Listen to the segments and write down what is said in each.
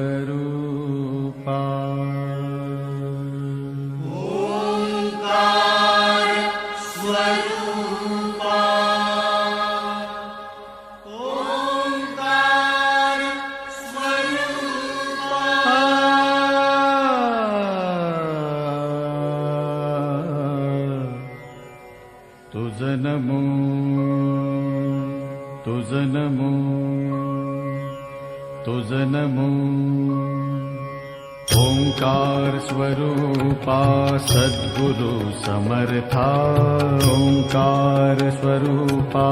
स्वरूपा ओंकार स्वरूपा ओंकार स्वरूपा तुझ नमो तुझ नमो तुझ नमो ओंकार स्वरूपा सद्गुरु समर्था ओंकार स्वरूपा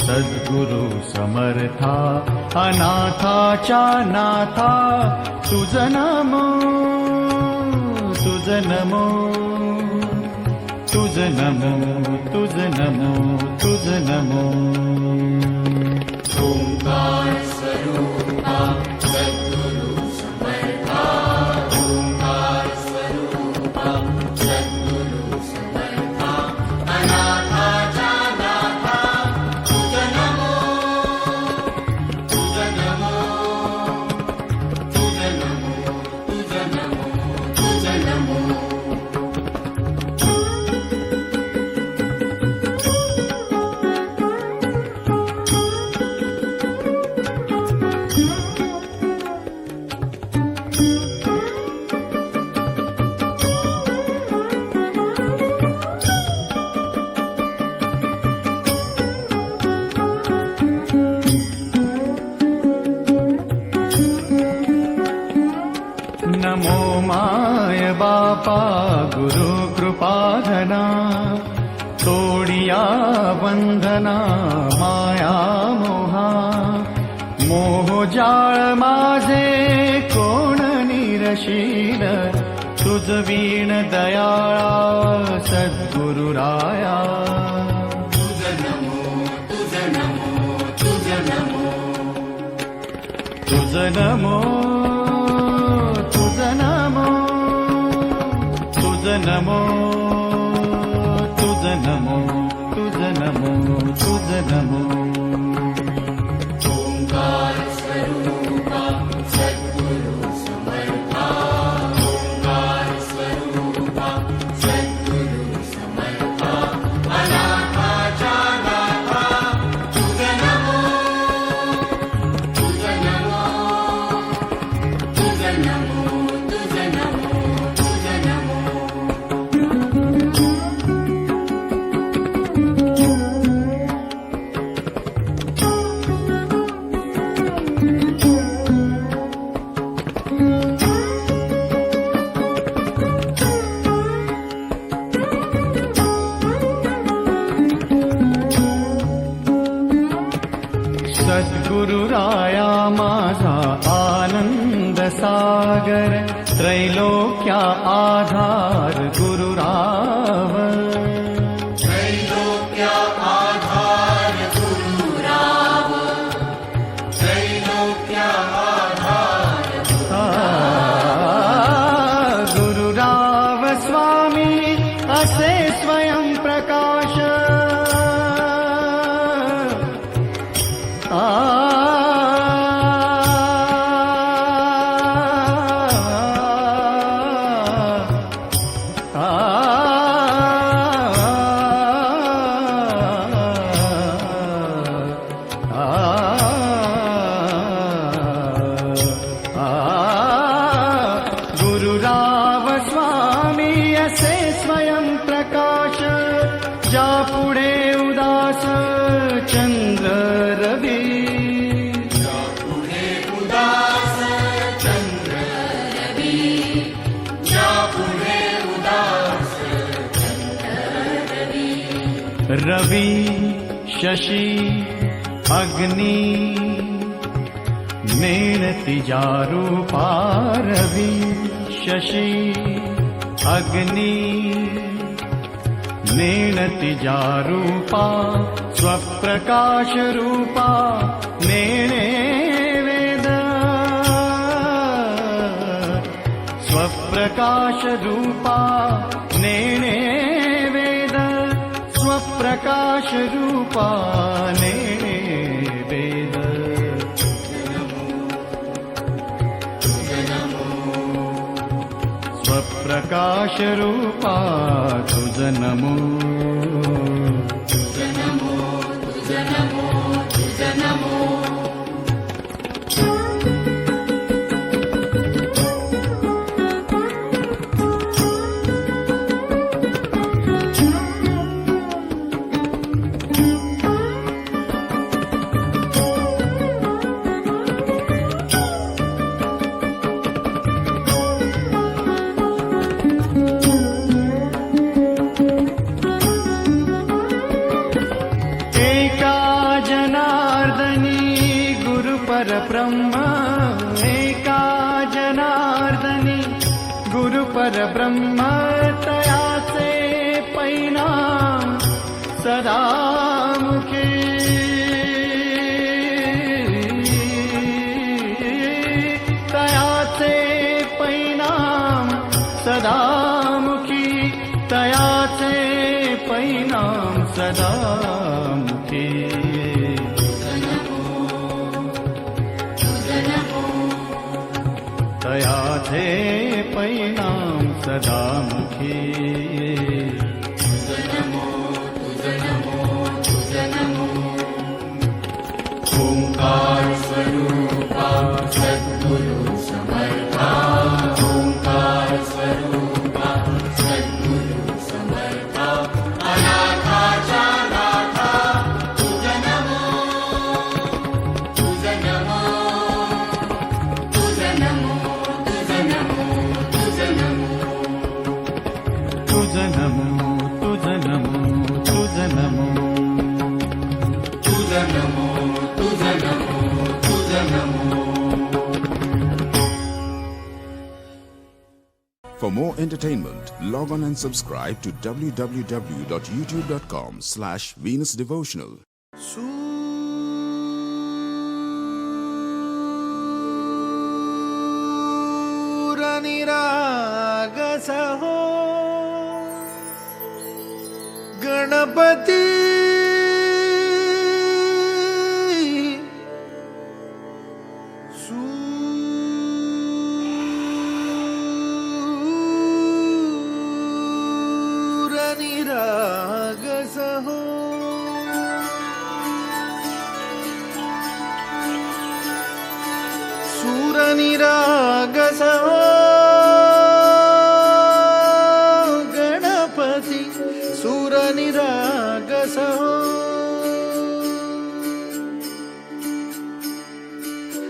सद्गुरु समर्था अनाथाच्या नाथा तुझ नमो तुझ नमो तुझ नमो तुझ नमो तुझ नमो ओंकार स्वरूपा सद्गुरु समर्था ओंकार स्वरूपा सद्गुरु समर्था अनाथाच्या नाथा तुझ नमो तुझ नमो तुझ नमो तुझ नमो तुझ नमो नमो माय बापा गुरु कृपाधना तोडिया बंधना माया मोहा मोह जाळ माझे कोण निरशील तुझ वीण दयाळा सद्गुरुराया तुझ नमो तुझ नमो तुझ नमो तुझ नमो तुझ नमो तुझ नमो तुझ नमो तुझ नमो तुझ नमो ओंकार स्वरूपा सद्गुरु समर्था ओंकार स्वरूपा सद्गुरु समर्था अनाथाच्या नाथा तुझ नमो तुझ नमो तुझ नमो तुझ नमो तुझ नमो सद्गुरुराया माझा आनंद सागर त्रैलोक्या आधार गुरुराव त्रैलोक्या आधार गुरुराव त्रैलोक्या आधार गुरुराव स्वामी असे स्वयं प्रकाश गुरुराव स्वामी असे स्वयं प्रकाश ज्या पुढे उदास चंद्र रवी पुढे उदास चंद्र रवी या पुढे उदास चंद्र रवी रवी शशी अग्नि नेणती रूपा रवी शशी अग्नि नेणती रूपा स्वप्रकाश रूपा नेणे वेद स्वप्रकाश रूपा नेणे वेद स्वप्रकाश रूपा नेणे वेद प्रकाश रूपा तुझ नमो. तुझ नमो, तुझ नमो, तुझ नमो. परब्रह्म एका जनार्दनी गुरु परब्रह्म तयाचे परिणाम सदा मुखी. तयाचे परिणाम सदा मुखी. तयाचे परिणाम सदा मुखी. तयाचे परिणाम सदा मुखी. तुझ नमो, तुझ नमो, तुझ नमो. ओंकार स्वरूपा सद्गुरु समर्था. ओंकार स्वरूपा सद्गुरु समर्था. अनाथाच्या नाथा तुझ नमो, तुझ नमो, तुझ नमो. तुझ नमो तुझ नमो तुझ नमो. तुझ नमो, तुझ नमो, तुझ नमो. For more entertainment, log on and subscribe to www.youtube.com/Venus Devotional. निरागसहो Ganpati सूर निरागसहो सूर निरागसहो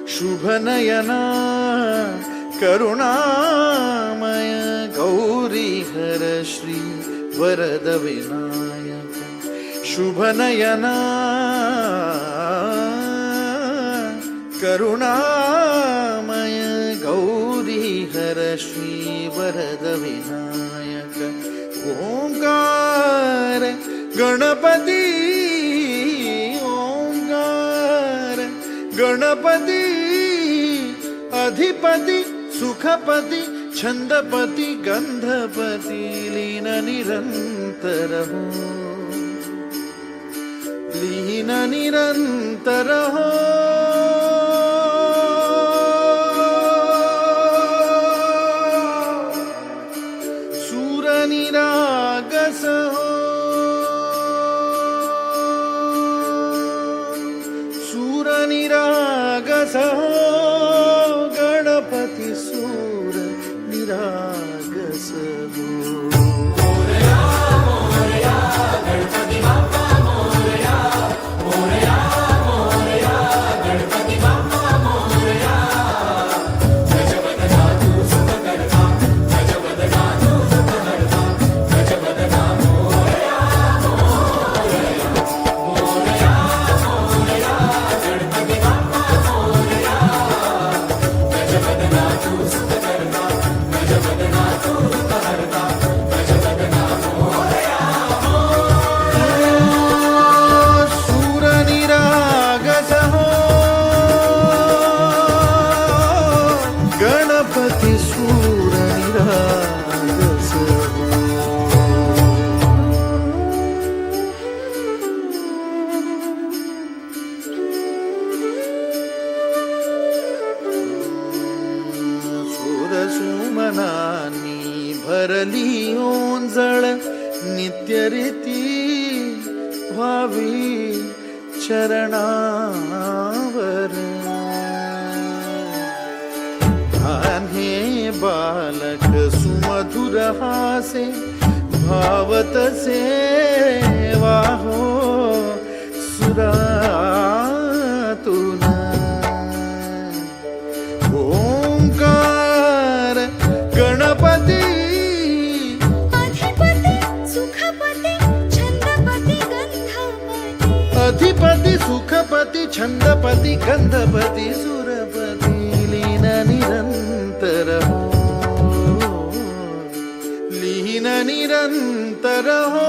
शुभनयना करुणामय गौरी हर श्री वरद विनायक. शुभनयना करुणामय गौरी हर श्री वरद विनायक. ओंकार गणपती ओंकार गणपती अधिपती सुखपती छंदपती गंधपती लीन निरंतर हो. लीन निरंतर हो. सूर निरागस हो. सूर निरागस हो. गणपती सूर निरागस हो. विनोद सुमनानी भरली ओंजळ नित्य रीती व्हावी चरणावर आन्हे बालक सुमधुर हासे भावतसे वाहो सुरातून ओंकार गणपती अधिपती सुखपती छंदपती गंधपती सुरपती लीन निरंतर हो लीन निरंतर हो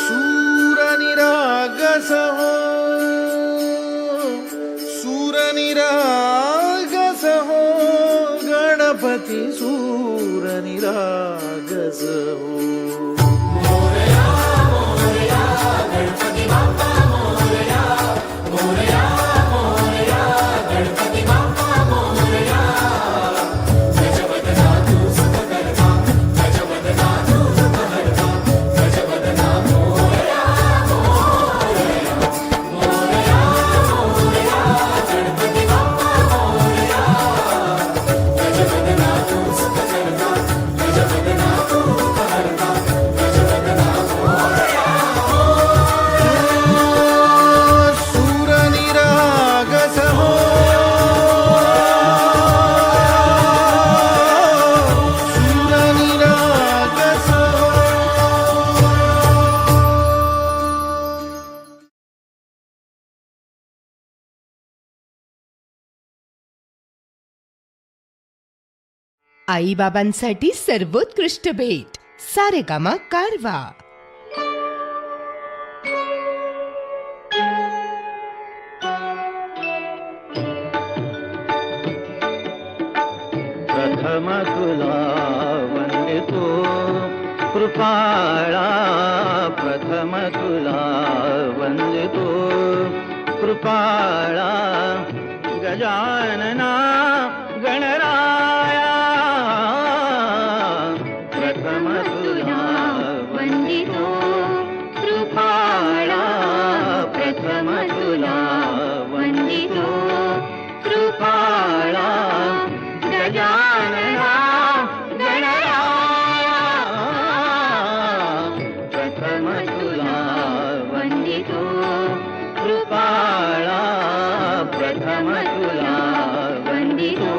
सूर निरागस हो सूर निरागस हो गणपती सूर निरागस हो आईबाबांसाठी सर्वोत्कृष्ट भेट सारेगामा कारवा. प्रथम तुला वंदितो कृपाळा प्रथम तुला वंदितो कृपाळा गजानना गणराया प्रथम तुला वंदितो कृपाळा प्रथम तुला वंदितो कृपाळा गजानना गणराया प्रथम तुला वंदितो कृपाळा प्रथम तुला वंदितो.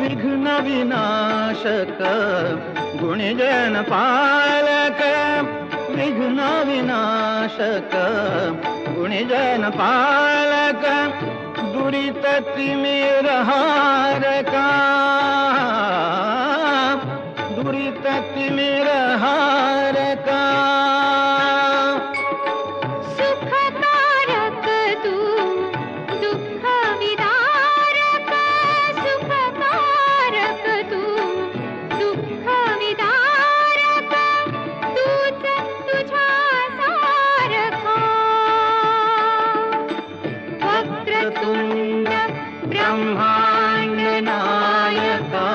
विघ्न विनाशक गुणजन पालक विघ्न विनाशक गुणजन पालक दुरित तिमिर हारका दुरित तिमिर हारका सुखकारक तू दुःख विदारक सुखकारक तू दुःख विदारक तूच तुझ्या सारखा वक्रतुंड ब्रह्मांड नायका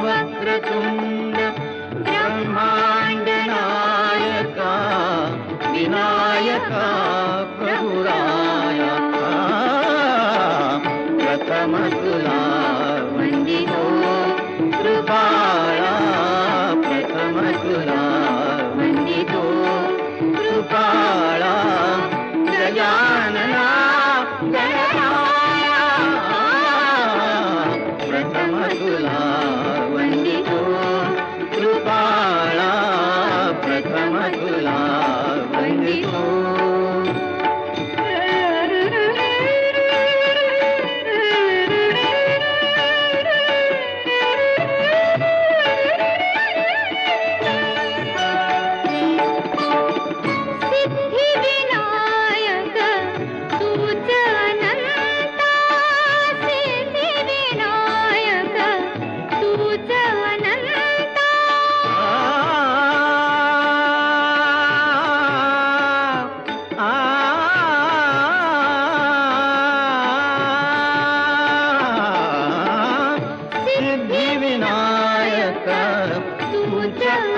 वक्रतुंड ब्रह्मांड नायका विनायका प्रभुराया प्रथम तुला वंदितो कृपाळा प्रथम तुला वंदितो कृपाळा गजानना गणराया प्रथम तुला वंदितो कृपाळा प्रथम तुला वंदितो.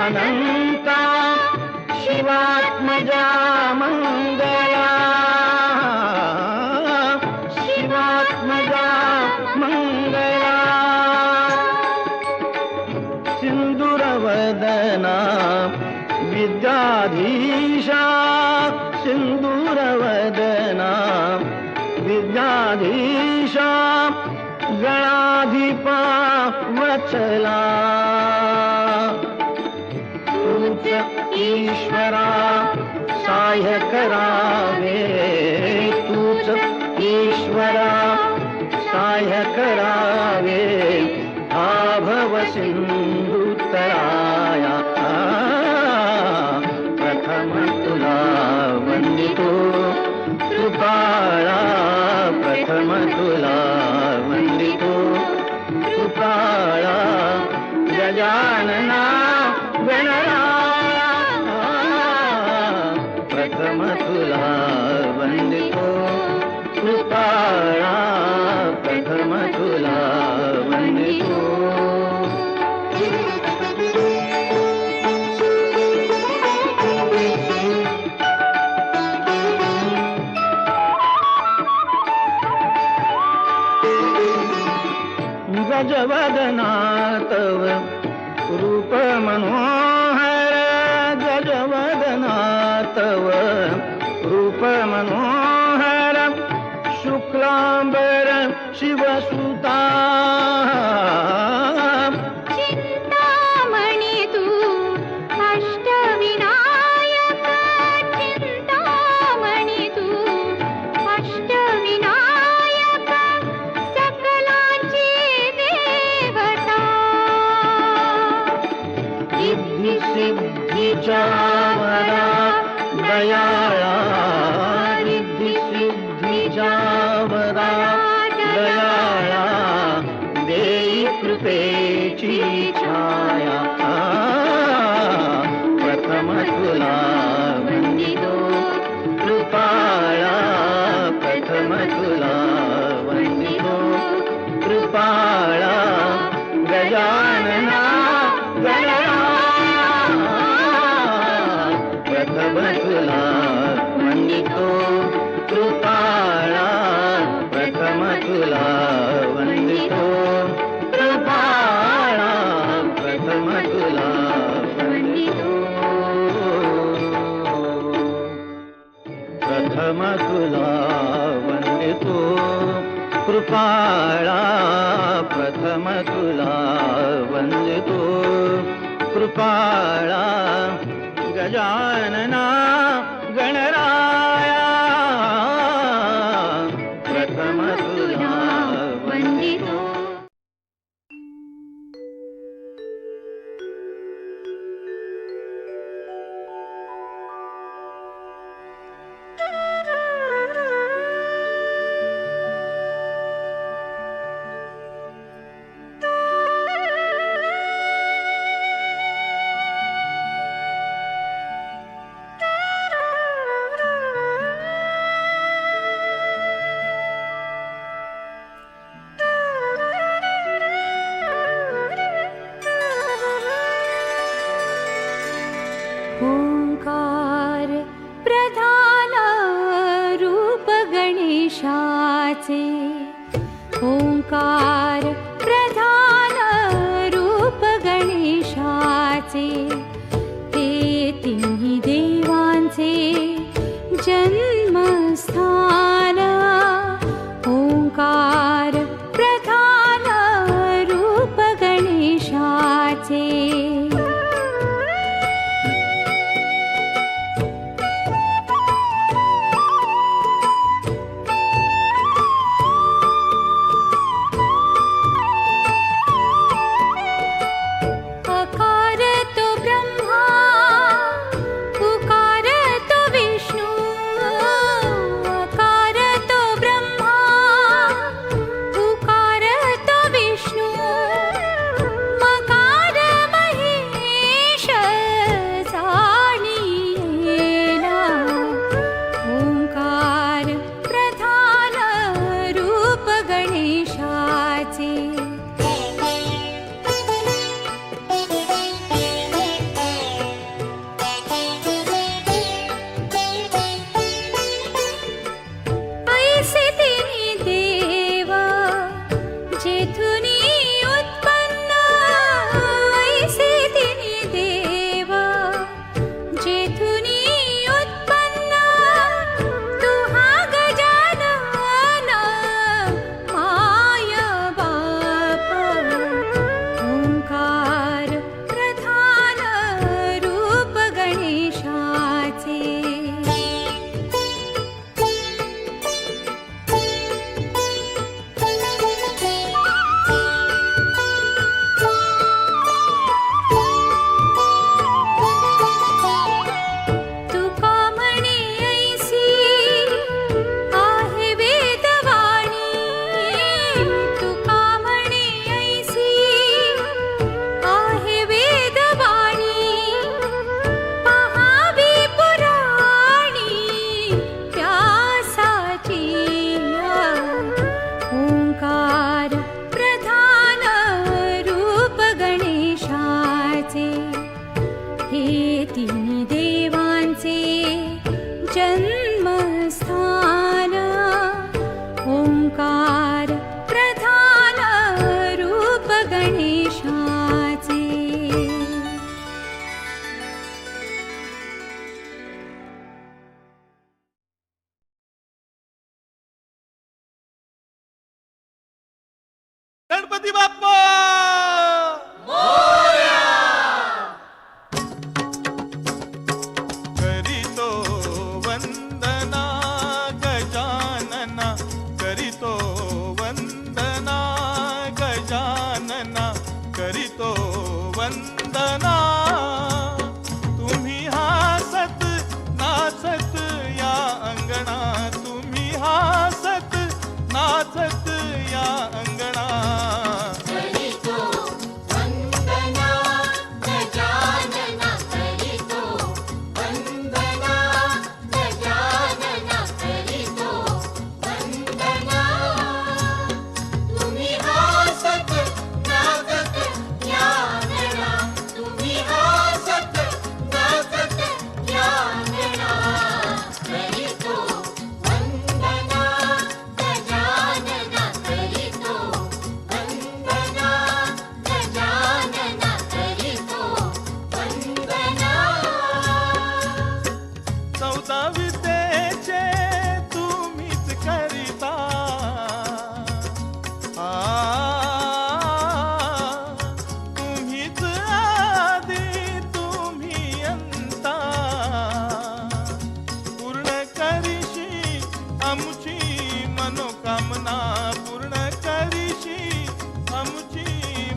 अनंता शिवात्मजा मंगला शिवात्मजा मंगला सिंदूरवदना विद्याधीशा सिंदूरवदना विद्याधीशा गणाधिपा वचला तूच ईश्वरा सहाय्य करावे तूच ईश्वरा सहाय्य करावे आभव सिंधुतराया प्रथम तुला वंदितो कृपाळा प्रथम तुला वंदितो कृपाळा गजानना गणराया प्रथम तुला वंदितो कृपाळा प्रथम तुला वंदितो गजवदना तव रूप मनोहर गजवदना तव रूप मनोहर शुक्लांबर शिवसुता चिंतामणी तू अष्टविनायक चिंतामणी तू अष्टविनायक सकलांची देवता सिद्धी सिद्धीच्या वरा दयाळा रिद्धी सिद्धीच्या वरा दयाळा देई कृपेची छाया प्रथम तुला वंदितो कृपाळा प्रथम तुला वंदितो कृपाळा गजानना गणराया प्रथम तुला वंदितो कृपाळा प्रथम तुला वंदितो कृपाळा प्रथम तुला वंदितो प्रथम तुला वंदितो कृपाळा प्रथम तुला वंदितो कृपाळा गजानना गणराया प्रथम तुला वंदितो ओंकार प्रधान रूप गणेशाचे ओंकार प्रधान रूप गणेशाचे ते तिन्ही देवांचे जन्मस्थान ओंकार प्रधान रूप गणेशाचे अकार तो ब्रह्म गणपती बाप्पा करीतो वंदना गजानना, करीतो वंदना गजानना, करीतो वंदना. तुम्ही हासत नाचत या अंगणा, तुम्ही हासत नाचत या अंगणा. करीतो वंदना गजानना, करीतो वंदना गजानना, करीतो वंदना. तुम्ही हासत नाचत या अंगणा, तुम्ही हासत नाचत या अंगणा. करीतो वंदना गजानना, करीतो वंदना गजानना, करीतो वंदना. 14 विद्येचे तुम्हीच करिता, तुम्हीच आदी तुम्ही अंता. पूर्ण करीशी आमची मनोकामना, पूर्ण करीशी आमची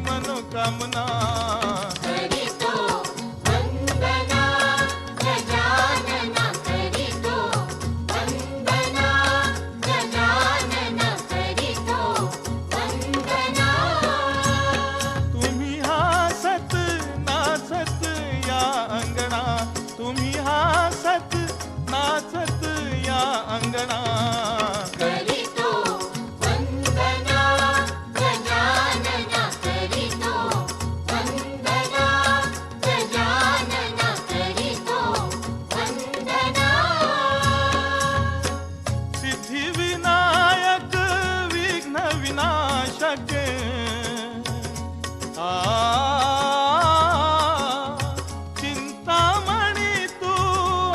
मनोकामना. करीतो वंदना गजानना, करीतो वंदना गजानना, करीतो वंदना. तुम्ही हासत नाचत या अंगणा, तुम्ही हासत नाचत या अंगणा. करीतो वंदना गजानना, करीतो वंदना गजानना, करीतो वंदना. सिद्धिविनायक विघ्न विनाशक, चिंतामणी तू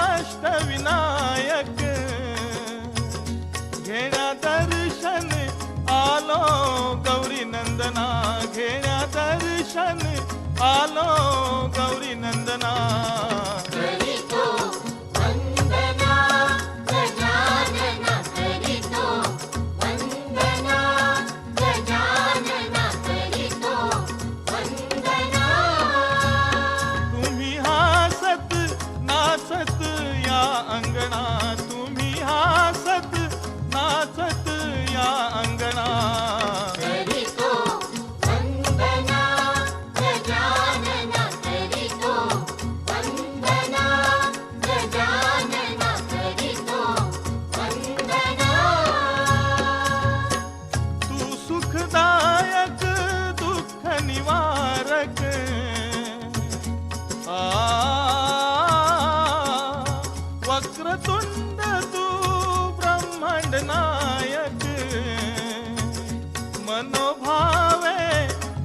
अष्टविनायक. घेण्या दर्शन आलो गौरी नंदना, घेण्या दर्शन आलो गौरी नंदना. करीतो वंदना गजानना, करीतो वंदना गजानना, करीतो वंदना. तुम्ही हासत नाचत या अंगणा, तुम्ही हासत नाचत या अंगणा. करीतो वंदना गजानना, करीतो वंदना गजानना, करीतो वंदना. तू सुखदायक दुःख निवारक, वक्रतुंड तू ब्रह्मांड नायक. मनोभावे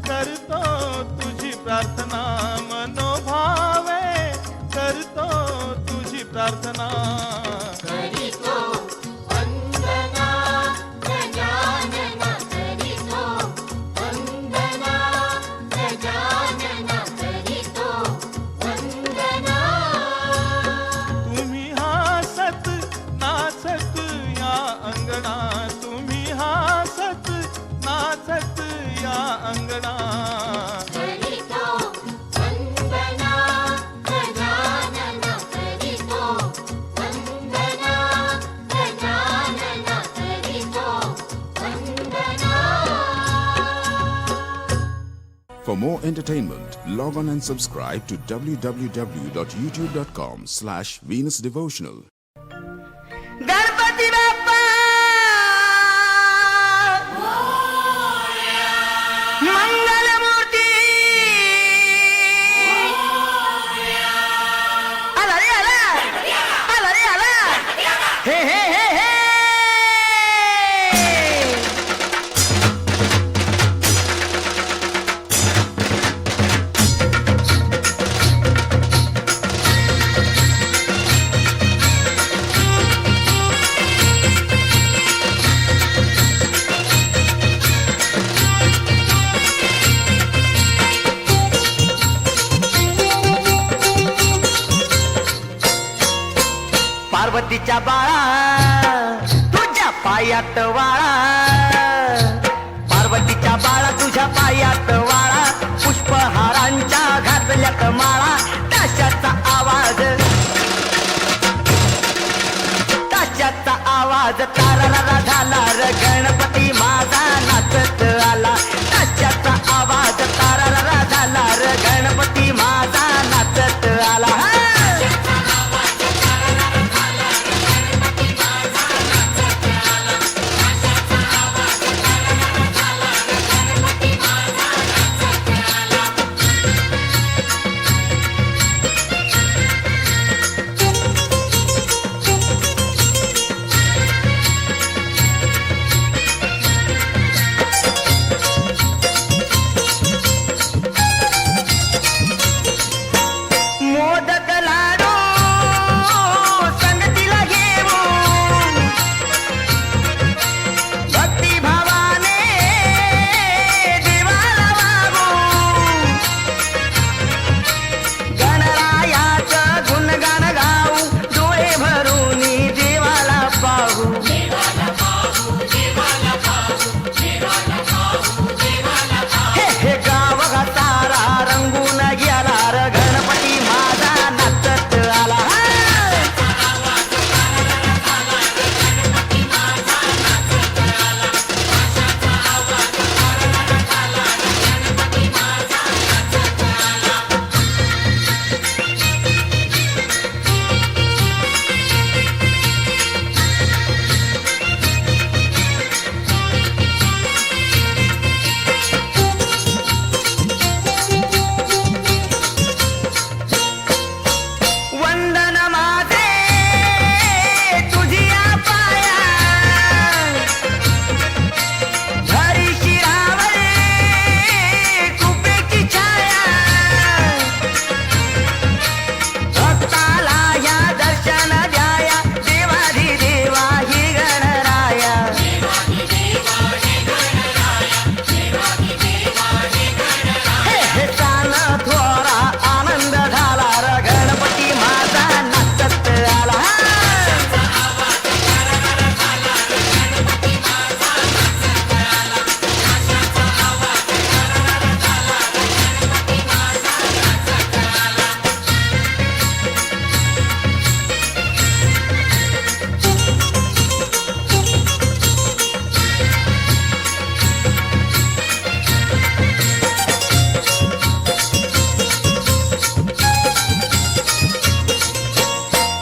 करतो तुझी प्रार्थना, मनोभावे करतो तुझी प्रार्थना. करीतो वंदना गजानना, करीतो वंदना गजानना, करीतो वंदना. तुम्ही हासत नाचत या अंगणा, तुम्ही हासत नाचत या अंगणा. करीतो वंदना गजानना, करीतो वंदना गजानना, करीतो वंदना. For more entertainment, log on and subscribe to www.youtube.com/Venus Devotional. Ganpati Bappa Mangalmurti आला रे आला आला रे आला हे हे हे हे पार्वतीच्या बाळा तुझ्या पायात वाळा, पार्वतीच्या बाळा तुझ्या पायात वाळा, पुष्पहारांच्या घातल्यात माळा, ताशाचा आवाज, ताशाचा आवाज तारारा झाला र गणपती माझा नाचत आला, ताशाचा आवाज तारारा झाला र गणपती माझा नाचत आला. मोदक लाडू संगतीला घेऊन भक्तिभावाने देवाला वागू, गणरायाचं गुणगान गाऊ, डोळे भरून देवाला पाहू. हे हे गाव सारा रंगून गेला र गणपती माझा नाचत आला. वंदन माझे तुझिया पाया, घरी शिरावळे कृपेची छाया, भक्ताला या दर्शन द्याया, देवाधिदेवा ही गणराया. हे हे सान थोरा आनंद झाला र गणपती माझा नाचत आला.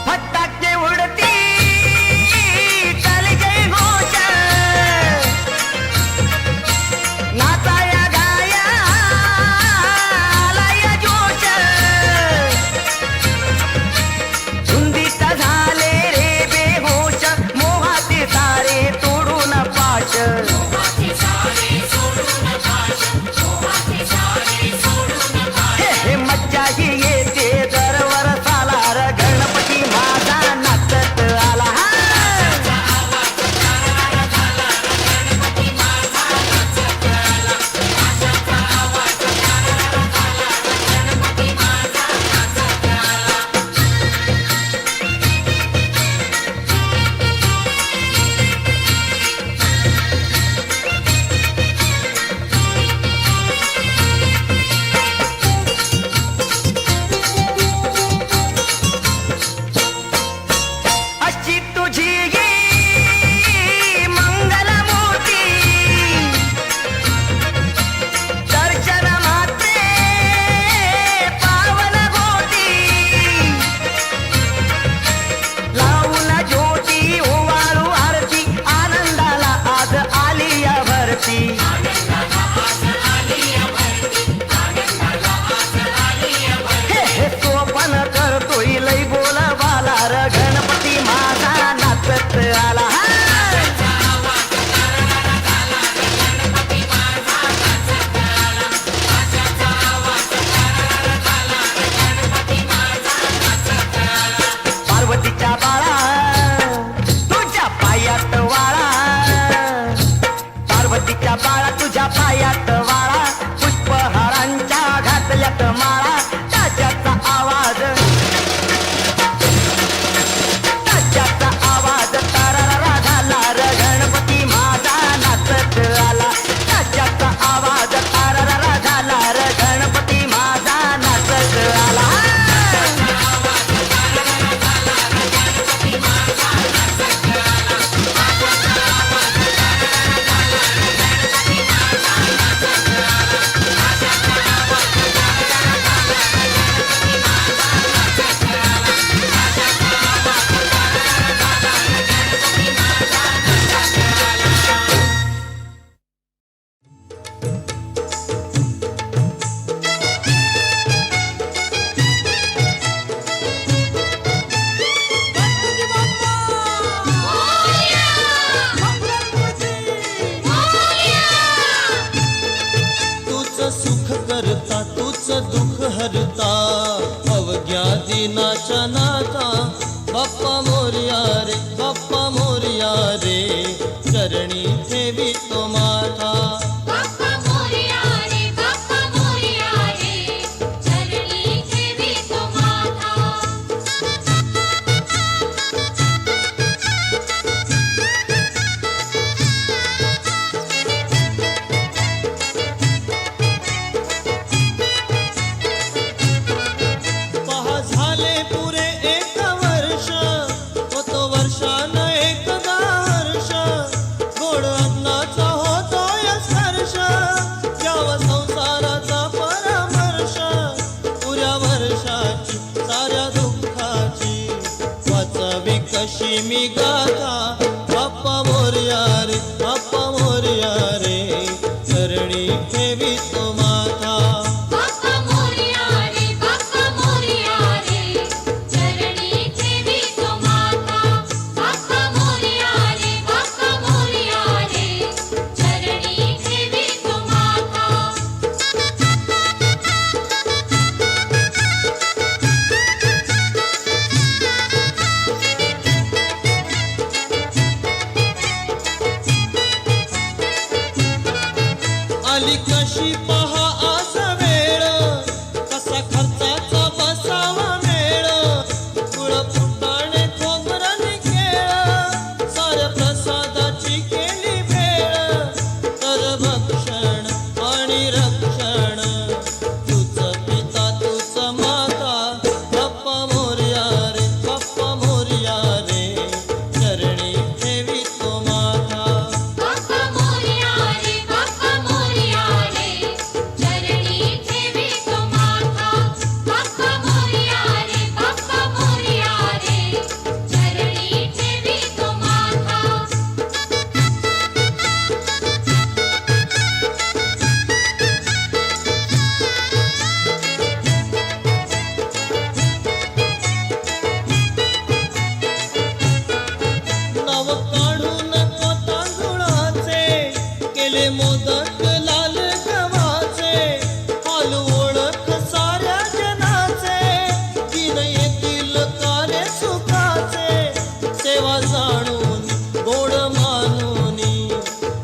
फटाके उडती चल जय घोष, नाचाया गाया लय जोश, धुंदीत झाले रे बेहोश, मोहाचे सारे तोडून पाश. हे हे मज्जाही येते दरवर साला र गणपती माझा नाचत आला. अशी तुझी मंगलमूर्ती, दर्शन मात्रे पावन गोटी, लावून ज्योती ओवाळू आरती, आनंदाला आज आली या भरती. हे हे सोपन करतोय लय बोलवाला र गणपती माझा नाचत आला. पार्वतीच्या बाळा तुझ्या पायात वाळा, पार्वतीच्या बाळा तुझ्या पायात वाळा, पुष्पहारांच्या घातल्यात माळा, ताशाचा आवाज, ताशाचा तूच सुख करता तूच दुःख हरता अवघ्या दिनाच्या नाथा बाप्पा मोरया रे बाप्पा मोरया रे चरणी ठेवी तो माथा बाप्पा मोरया रे बाप्पा मोरया रे चरणी ठेवी तो माथा पहा झाले पुरे एक वर्ष होतो वर्षान एकदा हर्ष गोड अन्नाचा होतोय स्पर्श याव संसाराचा परामर्श पुऱ्या वर्षाची साऱ्या दुःखाची वाचावी कशी मी गाथा बाप्पा मोरया रे बाप्पा मोरया रे चरणी ठेवी तो माथा बाप्पा मोरया रे बाप्पा मोरया रे चरणी ठेवी तो माथा बाप्पा मोरया रे बाप्पा मोरया रे चरणी ठेवी तो माथा आली कशी पहा आज वेळ कसा खर्चाचा बसावा मेळ गुळ फुटाणे खोबरं केळ साऱ्या प्रसादाची केली भेळ तर भक्षण आणि रक्षण तूच पिता तूच माता बाप्पा मोरया रे बाप्पा मोरया रे चरणी ठेवी तो माथा बाप्पा मोरया रे बाप्पा मोरया रे चरणी ठेवी तो माथा बाप्पा मोरया रे बाप्पा मोरया रे चरणी ठेवी तो माथा नाव काढू नको तांदुळाचे केले मोदक लाल गव्हाचे हाल ओळख साऱ्या जनाचे दिन येतील कार्य सुखाचे सेवा जाणून गोड मानून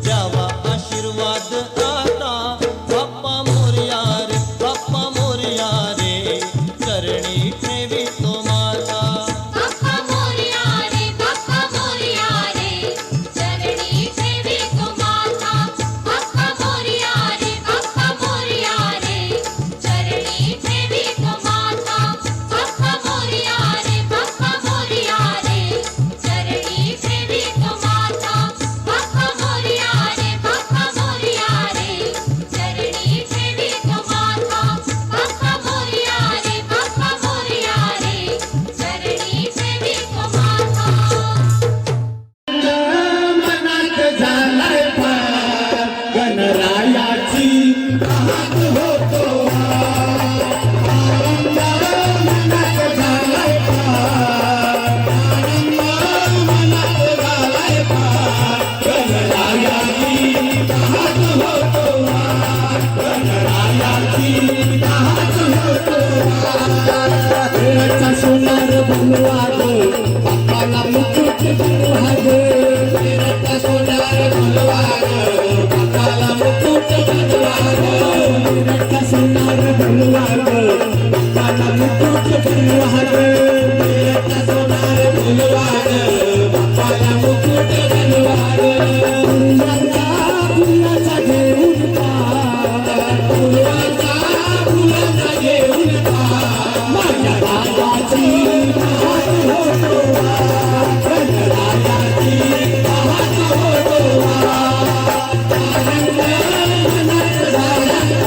द्यावा आशीर्वाद आता बाप्पा मोरया रे बाप्पा मोरया रे चरणी ठेवी तो माझा बाप्पा मोरया रे बाप्पा मोरया रे चरणी ठेवी तो माथा बाप्पा मोरया रे बाप्पा मोरया रे चरणी ठेवी तो माथा बाप्पा मोरया रे बाप्पा मोरया रे चरणी ठेवी तो माथा बाप्पा मोरया रे बाप्पा मोरया रे चरणी ठेवी तो माथा बाप्पा मोरया रे बाप्पा मोरया रे चरणी ठेवी तो माथा Thank you.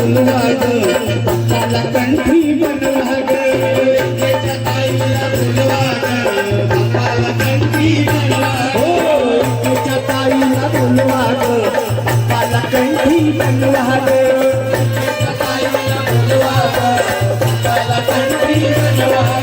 बोलवा ग बाप्पाला कंठी बनवा ग विठ्ठलाच्या ताईला बोलवा ग बाप्पाला कंठी बनवा हो विठ्ठलाच्या ताईला बोलवा ग बाप्पाला कंठी बनवा ग विठ्ठलाच्या ताईला बोलवा ग बाप्पाला कंठी बनवा ग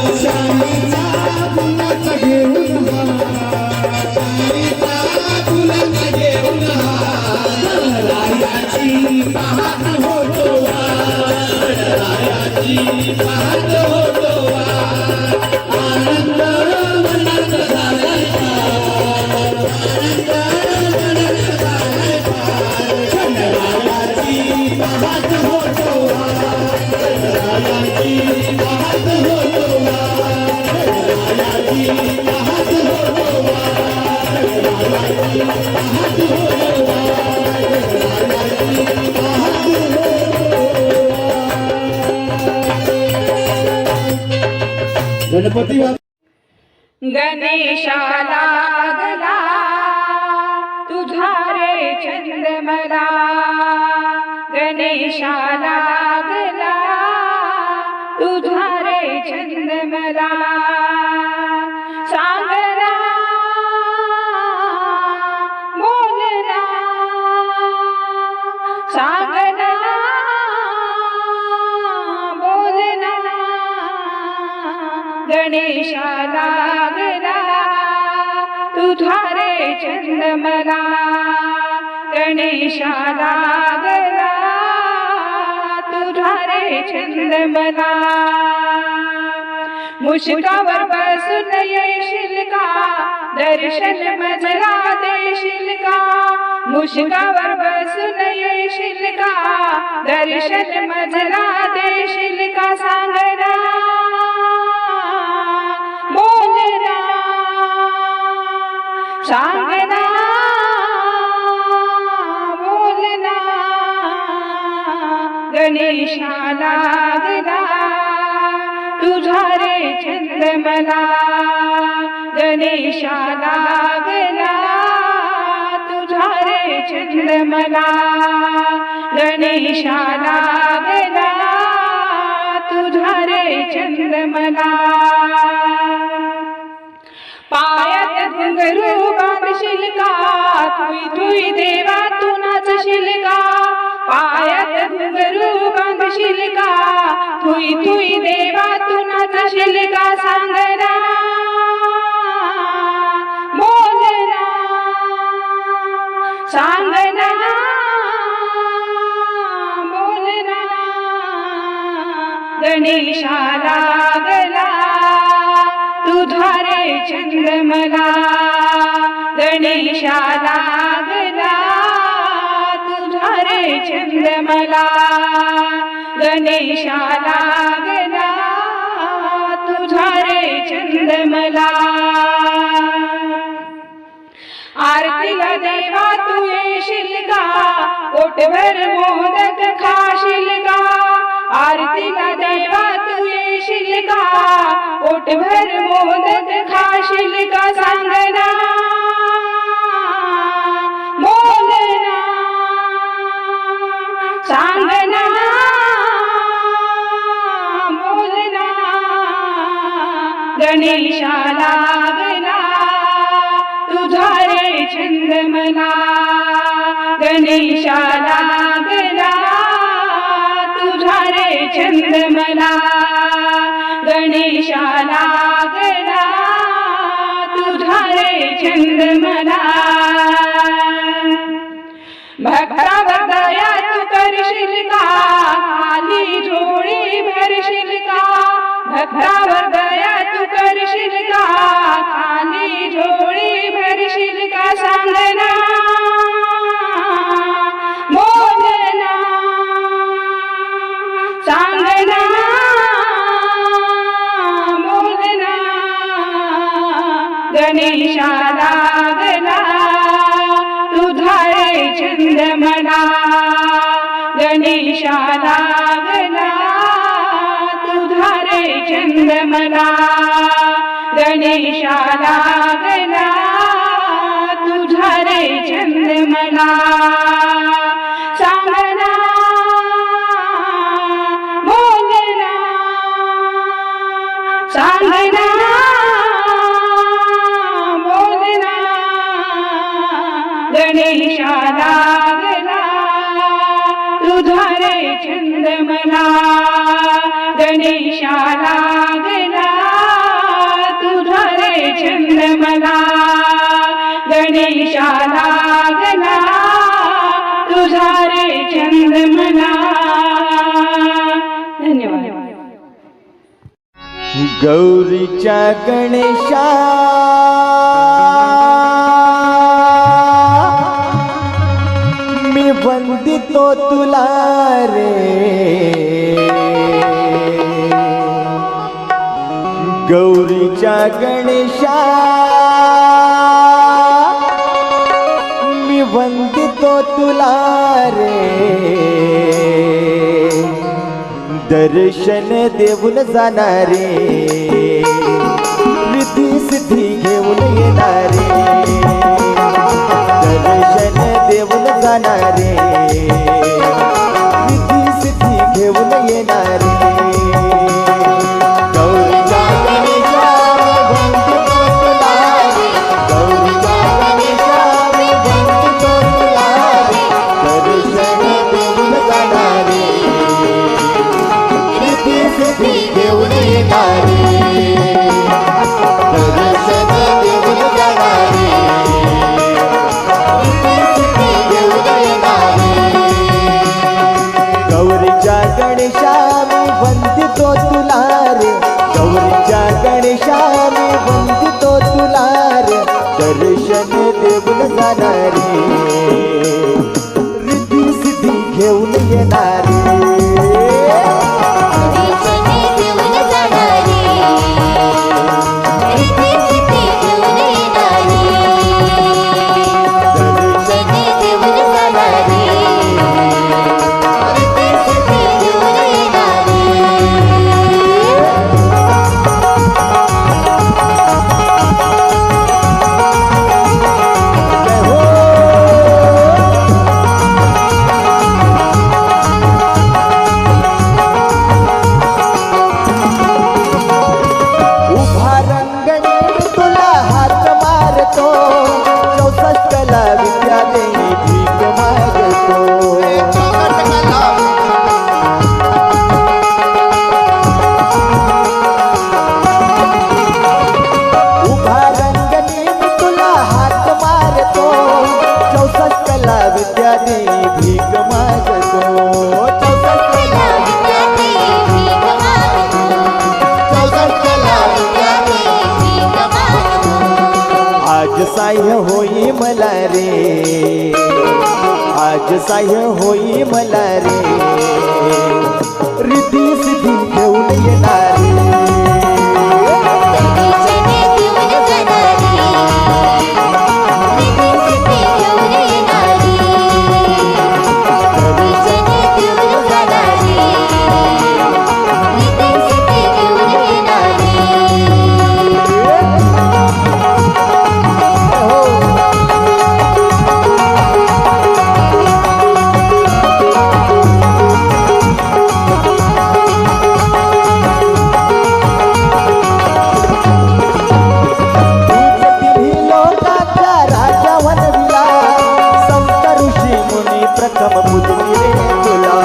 मायांचा मुलगा घेऊन गणपती गणेशा लागला तुझा रे छंद मला गणेशा लागला तुझा रे छंद मला सांगना बोलना सांगना बोलना गणेशा लागला तुझा रे छंद मला गणेशा लागला तुझा रे छंद मला मुश्कावर बसून येशील का दर्शन मजरा देशील का मुश्कावर बसून येशील का दर्शन मजरा देशील का सांगना बोलना गणेशा लागला तुझा रे छंद मला गणेशा लागला तुझा रे छंद मला गणेशा लागला तुझा रे छंद मला पायात घुंगरू बांधशील का तुई तुई देवा तू नाचशील का पायात घुंगरू बांधशील का तुई तुई देवा तू नाचशील का सांगना बोलना सांगना बोलना गणेशा लागला तुझा रे छंद मला गणेशा लागला तुझा रे छंद मला गणेशा लागला तुझा रे छंद मला आरतीला देवा तू येशील का पोटभर मोदक खाशील का आरतीला देवा तू येशील का पोटभर मोदक खाशील का सांगना बोलना सांगना बोलना गणेशा लागला तुझा रे छंद मला गणेशा लागला तुझा रे छंद मला गणेशा लागला तुझा रे छंद मला भक्ता दया तू करशील का खाली झोळी भरशील का भक्ता दया तू करशील का खाली झोळी भरशील का सांगना बोलना सांगना बोलना गणेशा लागला तुझा रे छंद मला गणेशा लागला तुझा रे छंद मला गणेशा लागला तुझा रे छंद मला सांगना बोलना सांगना बोलना गणेशा लागला तुझा रे छंद मला गणेशा लागला तुझा रे छंद मला गणेशा लागला तुझा रे छंद मला धन्यवाद गौरीच्या गणेशा मी वंदितो तुला रे गौरीच्या गणेशा मी वंदितो तुला रे दर्शन देऊन जाणारे रिद्धी सिद्धी घेऊन येणारे दर्शन देऊन जाणारे रिद्धी सिद्धी घेऊन येणारे गौरीच्या गणेशा वंदितो तुला रे गौरीच्या गणेशा वंदितो तुला रे दर्शन देऊन जाणारे सिद्धी घेऊन येणारे दर्शन देऊन जाणारे सिद्धी घेऊन येणारे गौरीच्या गणेशा मी वंदितो तुला रे गौरीच्या गणेशा मी वंदितो तुला रे दर्शन देऊन जाणारे रिद्धी सिद्धी घेऊन येणारे गणेशा साह्य होई मला रे, आज साह्य होई मला रे, रिद्धी सिद्धी घेऊन येणारे. दर्शने घेऊन जाणारी, रिद्धी सिद्धी घेऊन येणारी. दर्शने घेऊन जाणारी, रिद्धी सिद्धी घेऊन येणारी. प्रथम पूजली रे तुला.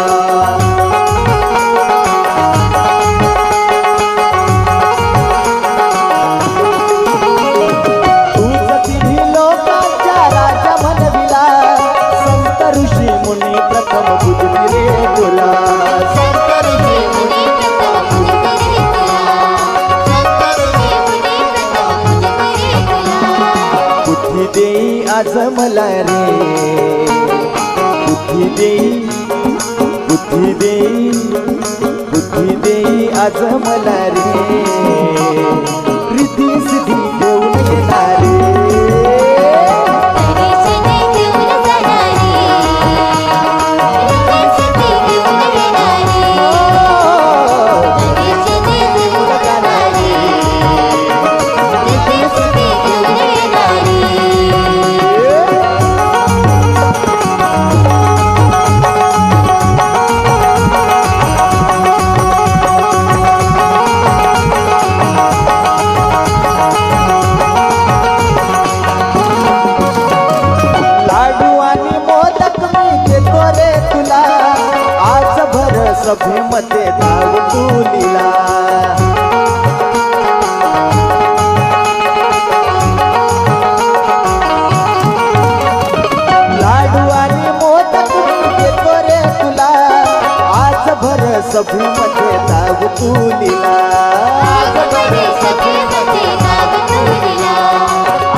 तूच तिन्ही लोकांच्या राजा म्हणविला, संत ऋषी मुनी प्रथम पूजली रे तुला. संत ऋषी मुनी प्रथम पूजली रे तुला. संत ऋषी मुनी प्रथम पूजली रे तुला. बुद्धी देई आज मला रे, बुद्धी देई, बुद्धी देई, बुद्धी देई आज मला रे, रिद्धी सिद्धी घेऊन येणारे. दर्शने घेऊन जाणारी, रिद्धी सिद्धी घेऊन येणारी. दर्शने घेऊन जाणारी, रिद्धी सिद्धी घेऊन येणारी. लाडू आणि मोदक मी देतो रे तुला, आज भर सभेमध्ये धाव तू लिला. लाडू आणि मोदक मी देतो रे तुला, आज भर सभेमध्ये धाव तू लिला. आज बरे सभेमध्ये नाव तुझिला,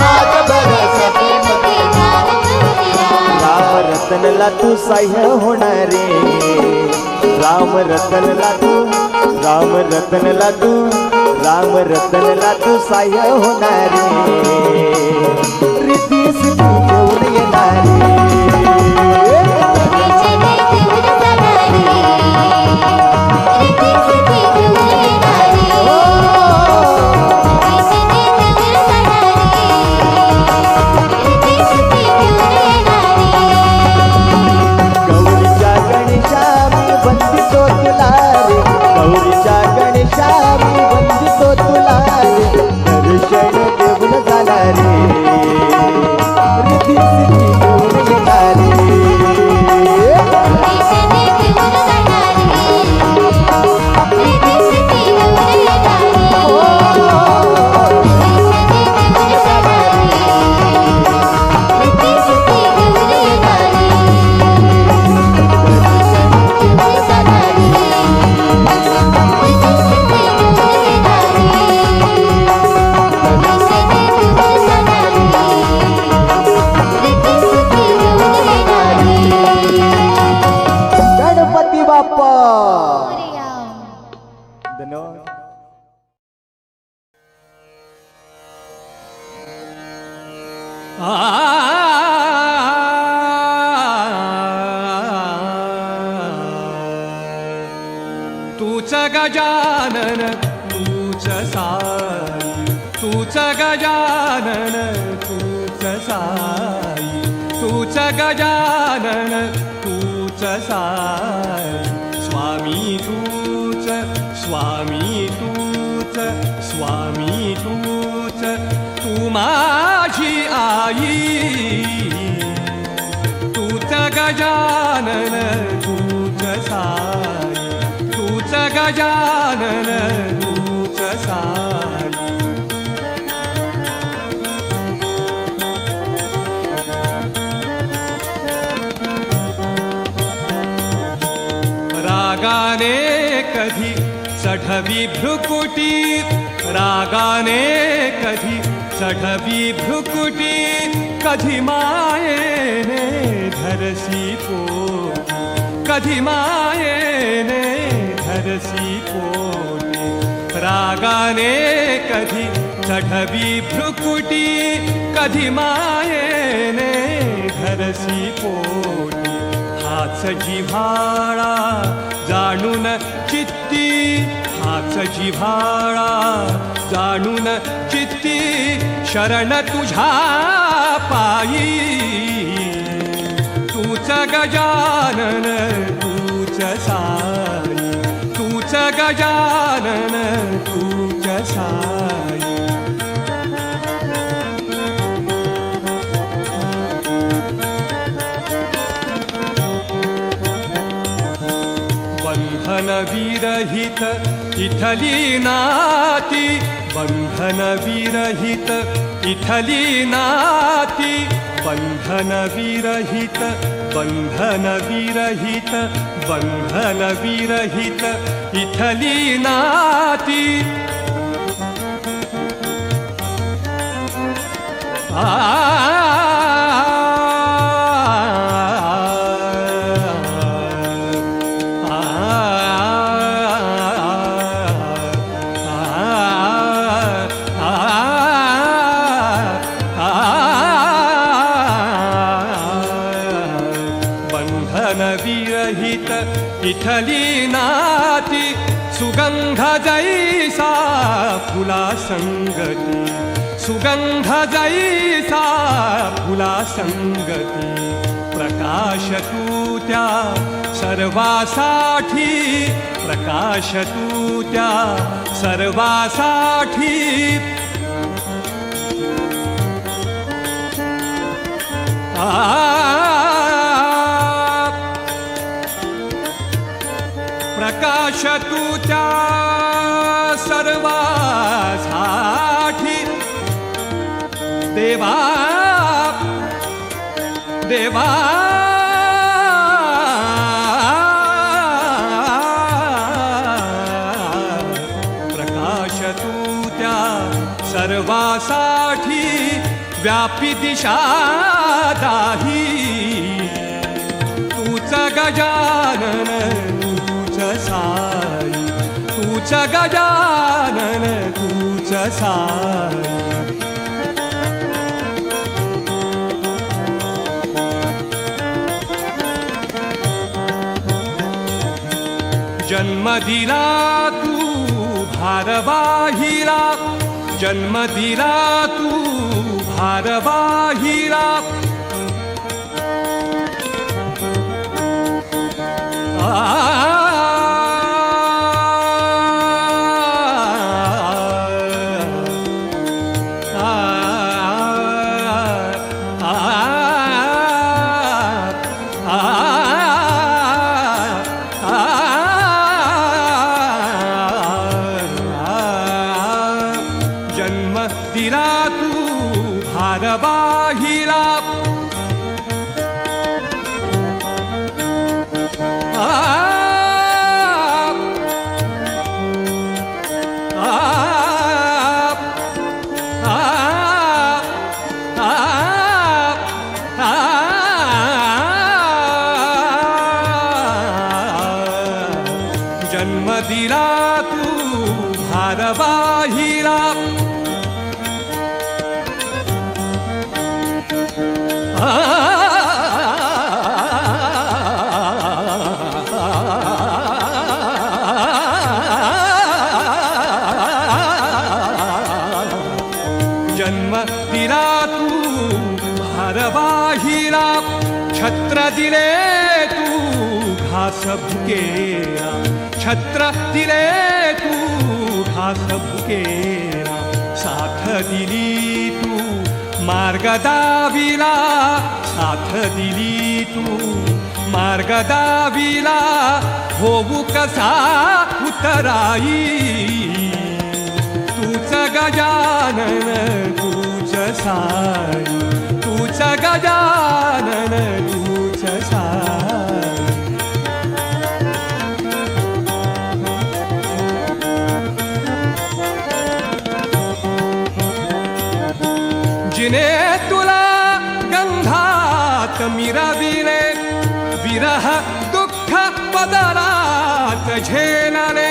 आज बरे सभेमध्ये नाव तुझिला. राम रतनला तू साह्य होणारे, राम रतनला तू, राम रतनला तू, राम रतनला तू साह्य होणारे, रिद्धी सिद्धी घेऊन येणारे. दर्शने घेऊन जाणारी, रिद्धी सिद्धी घेऊन येणारी. दर्शने घेऊन जाणारी, रिद्धी सिद्धी घेऊन येणारी. गौरीच्या गणेशा मी वंदितो तुला रे, गौरीच्या गणेशा मी वंदितो तुला रे, दर्शन देऊन जाणारे, रिद्धी सिद्धी घेऊन येणारे. दर्शने घेऊन जाणारी, रिद्धी सिद्धी घेऊन येणारी. दर्शने घेऊन जाणारी, रिद्धी सिद्धी घेऊन येणारी. दर्शने घेऊन जाणारी, रिद्धी सिद्धी घेऊन येणारी. दर्शने घेऊन जाणारी, रिद्धी सिद्धी घेऊन येणारी. गणपती बाप्पा. धन्यवाद. तूच गजानन तूच साई, तूच गजानन तूच साई, तूच गजानन तूच साई. स्वामी तूच, स्वामी तूच, स्वामी तूच, तू माझी आई. तूच गजानन तूच साई, तूच गजानन तूच साई. रागाने कधी चढवी भ्रुकुटी, रागाने कधी चढवी भ्रुकुटी कधी मायेने धरसी पोटी कधी मायेने धरसी पोटी रागाने कधी चढवी भ्रुकुटी कधी मायेने धरसी पोटी हाच जिव्हाळा जाणून चित्ती हाच जिव्हाळा जाणून चित्ती शरण तुझ्या पायी तूच गजानन तूच साई तूच गजानन तूच साई बंधन विरहित इथली नाती बंधन विरहित इथली नाती बंधन विरहित बंधन विरहित बंधन विरहित इथली नाती बंधन विरहित इथली नाती सुगंध जैसा फुला संगती सुगंध जैसा फुला संगती प्रकाश तू त्या सर्वासाठी प्रकाश तू त्या सर्वासाठी प्रकाश तू त्या सर्वासाठी देवा देवा प्रकाश तू त्या सर्वासाठी व्यापी दिशा दाही तूच गजानन तूच साई तूच गजानन तूच साई जन्म दिला तू भारवाहिला जन्म दिला तू भारवाहिला जन्म दिला तू भारवाहिला जन्म दिला तू भारवाहिला जन्म दिला तू भारवाहिला छत्र दिले तू घास भुकेला छत्र दिले तू घास भुकेला साथ दिली तू मार्ग दाविला साथ दिली तू मार्ग दाविला होऊ कसा उतराई तूच गजानन तूच साई तूच गजानन तूच साई जिने तुला गंधात मिरविले विरह दुःख पदरात झेलले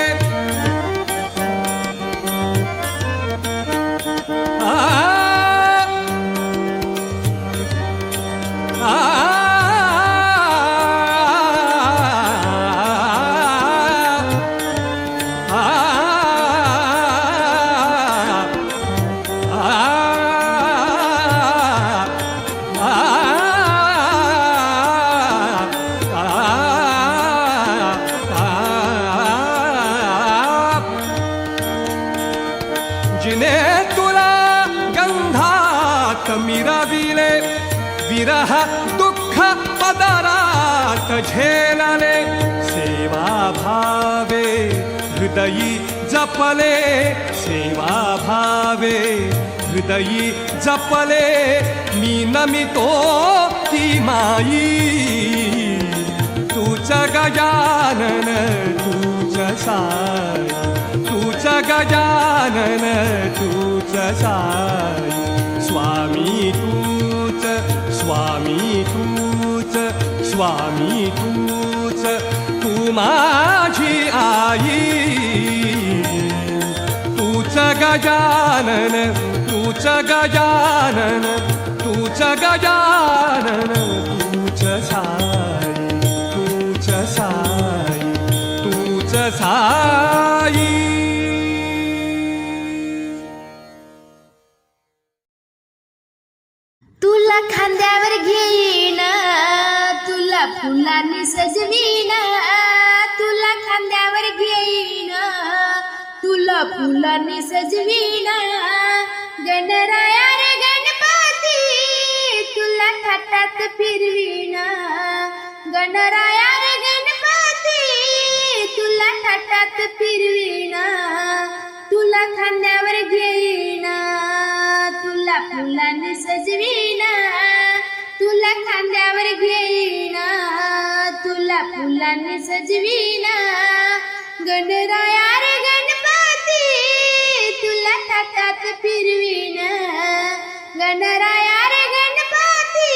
जिने तुला गंधात मिरविले विरह दुःख पदरात झेलले सेवा भावे हृदयी जपले सेवा भावे हृदयी जपले मी नमितो ती माई तूच गजानन तूच साई तूच गजानन तूच साई स्वामी तूच स्वामी तूच स्वामी तूच तू माझी आई तूच गजानन तूच गजानन तूच गजानन तूच साई तूच साई तूच साई तुला खांद्यावर घेईन तुला फुलांनी सजवीन तुला खांद्यावर घेईन तुला फुलांनी सजवीन गणराया रे गणपती तुला थाटात फिरवीन गणराया रे गणपती तुला थाटात फिरवीन तुला खांद्यावर घेईन तुला फुलांनी सजवीन तुला खांद्यावर घेईन तुला फुलांनी सजवीन गणराया रे गणपती तुला थाटात फिरवीन गणराया रे गणपती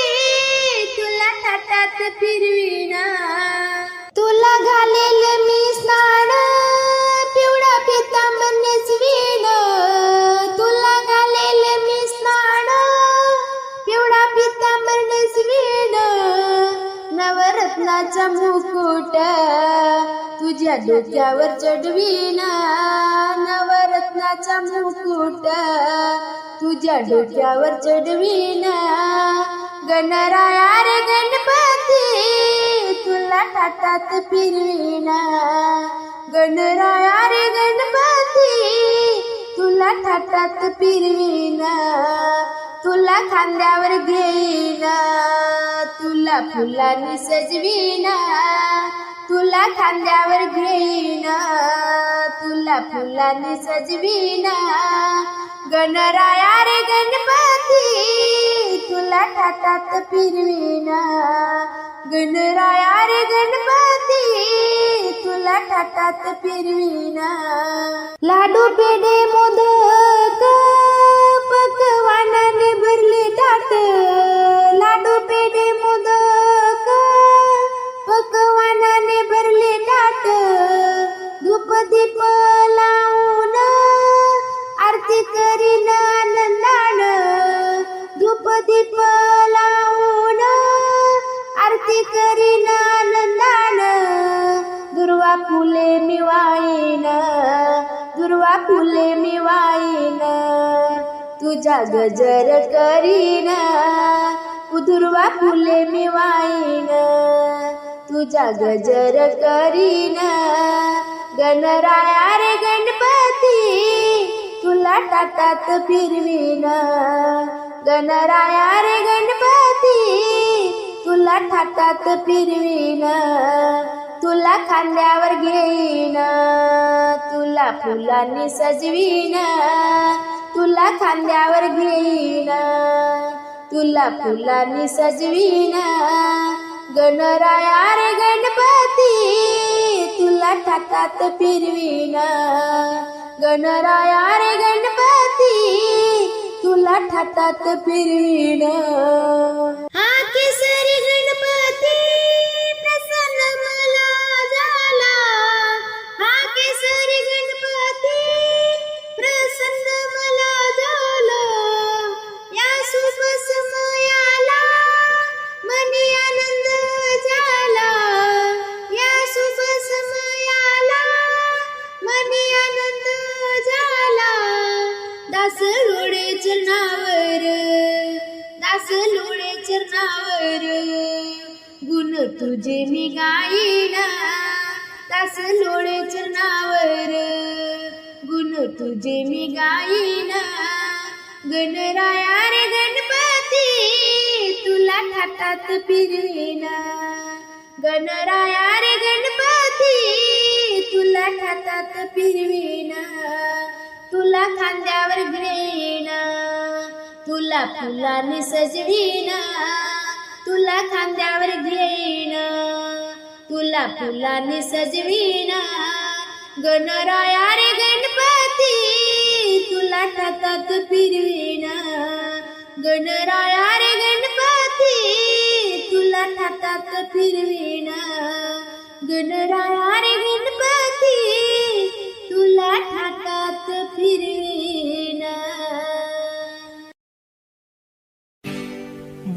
तुला थाटात फिरवीन तुला घालेल मी स्नान पिवळा पितांबर नेसवीन तुला घालेल मी स्नान पिवळा पितांबर नेसवीन नवरत्नाचा मुकुट तुझ्या डोक्यावर चढवीन नवरत्नाचा मुकुट तुझ्या डोक्यावर चढवीन गणराया रे गणपती तुला थाटात फिरवीन गणराया रे गणपती तुला थाटात फिरवीन तुला खांद्यावर घेईन तुला फुलांनी सजवीन तुला खांद्यावर घेईन तुला फुलांनी सजवीन गणराया रे गणपती तुला थाटात फिरवीन गणराया रे गणपती तुला थाटात फिरवीन लाडू पेढे मोदक पकवानाने भरले ताट लाडू पेढे मोदक पकवानाने भरले ताट धूप दीप लावून आरती करीन आनंदान धूप दीप लावून आरती करीन आनंदान दुर्वा फुले मी वाईन दुर्वा फुले मी वाईन तुझा गजर करीन दुर्वा फुले मी वाईन तुझा गजर करीन गणराया रे गणपती तुला थाटात फिरवीन गणराया रे गणपती तुला थाटात फिरवीन तुला खांद्यावर घेईन तुला फुलांनी सजवीन तुला खांद्यावर घेईन तुला फुलांनी सजवीन गणराया रे गणपती तुला थाटात फिरवीन गणराया रे गणपती तुला थाटात फिरवीण हा केसरी गणपती प्रसन्न मला झाला हा केसरी गणपती प्रसन्न मला झाला या शुभ समयाला मनी आनंद झाला या शुभ समयाला मनी आनंद झाला दास लोळे चरणावर गुण तुझे मी गाईना दास लोळे चरणावर गुण तुझे मी गाईना गणराया रे गणपती तुला थाटात फिरविना गणराया रे गणपती तुला थाटात फिरविना तुला खांद्यावर घेईना तुला फुलाने सजवीना तुला खांद्यावर घेईना तुला फुलाने सजवीना गणराया रे गणपती तुला थाटात फिरविना गणराया रे गणपती तुला थाटात फिरविना गणराया रे गणपती तुला थाटात फिरविना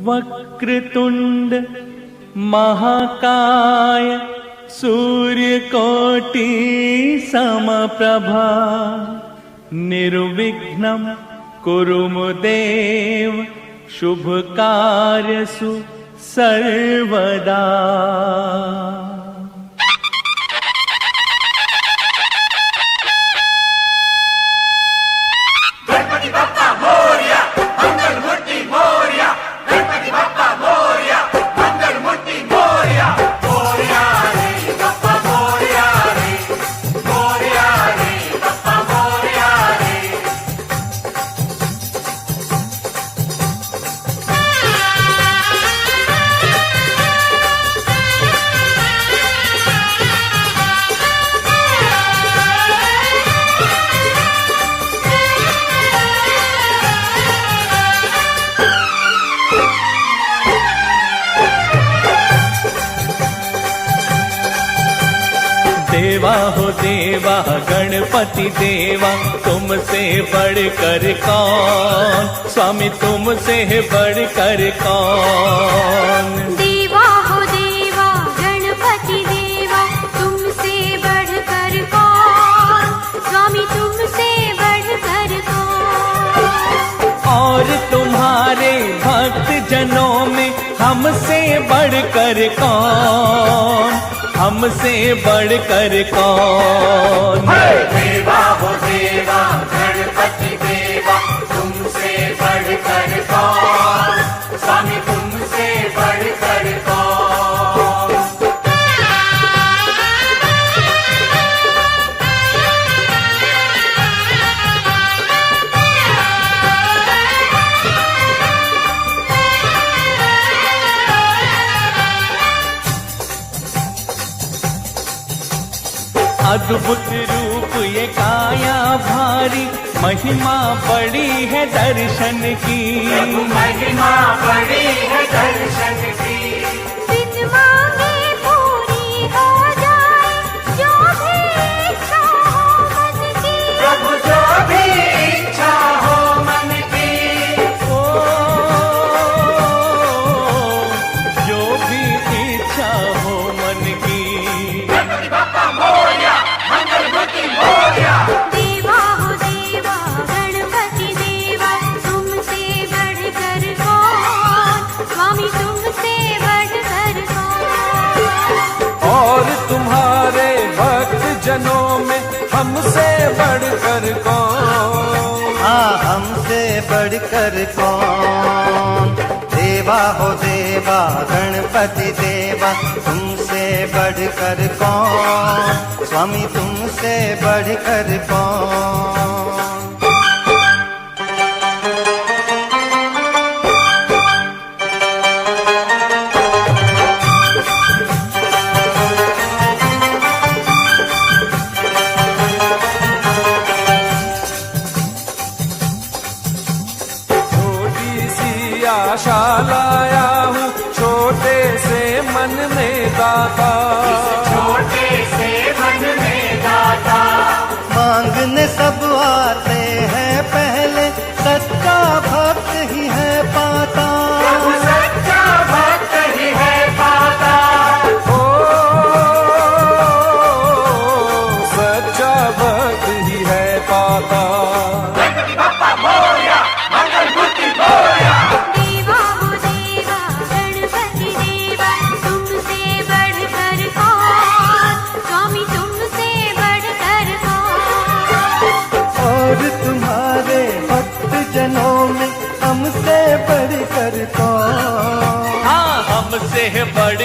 वक्रतुंड महाकाय सूर्यकोटि समप्रभा निर्विघ्नं कुरु देव शुभकार्यसु सर्वदा। देवा हो देवा गणपति देवा तुमसे बढ़कर कौन स्वामी तुमसे बढ़कर कौन। देवा हो देवा गणपति देवा तुमसे बढ़कर कौन स्वामी तुमसे बढ़कर कौन। और तुम्हारे भक्त जनों में हमसे बढ़कर कौन हमसे बढ़कर कौन। देवा हो देवा गणपति देवा तुमसे बढ़कर कौन स्वामी तुमसे बढ़कर कौन। अद्भुत रूप ये काया भारी महिमा बड़ी है दर्शन की महिमा बड़ी है दर्शन की। बिन मांगे पूरी हो जाए जो भी इच्छा हो मन की प्रभु जो भी इच्छा हो मन की। ओ जो भी इच्छा हो मन की। गणपति बप्पा मोरया मंगल मूर्ति मोरया। देवा हो देवा गणपति देवा तुमसे बढ़कर कौन स्वामी तुमसे बढ़कर कौन। और तुम्हारे भक्त जनों में हमसे बढ़कर कौन। हाँ हमसे बढ़कर कौन। देवा हो देवा गणपति देवा तुमसे बढ़कर कौन स्वामी तुमसे बढ़कर कौन।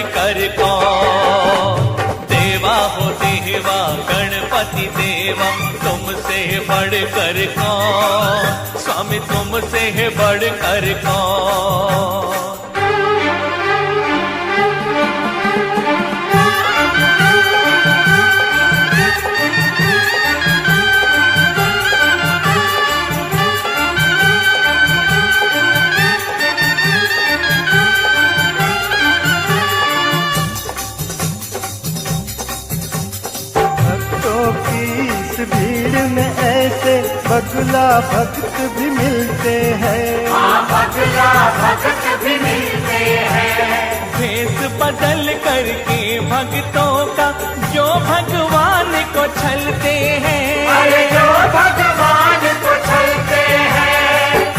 बढ़कर कौन। देवा हो देवा गणपति देवा तुमसे बढ़कर कौन। स्वामी तुमसे बढ़कर कौन। भक्तों की इस भीड़ में ऐसे बगुला भक्त भी मिलते हैं। बगला भगत भी मिलते हैं। भेष बदल करके भक्तों का जो भगवान को छलते हैं। अरे जो भगवान को छलते हैं।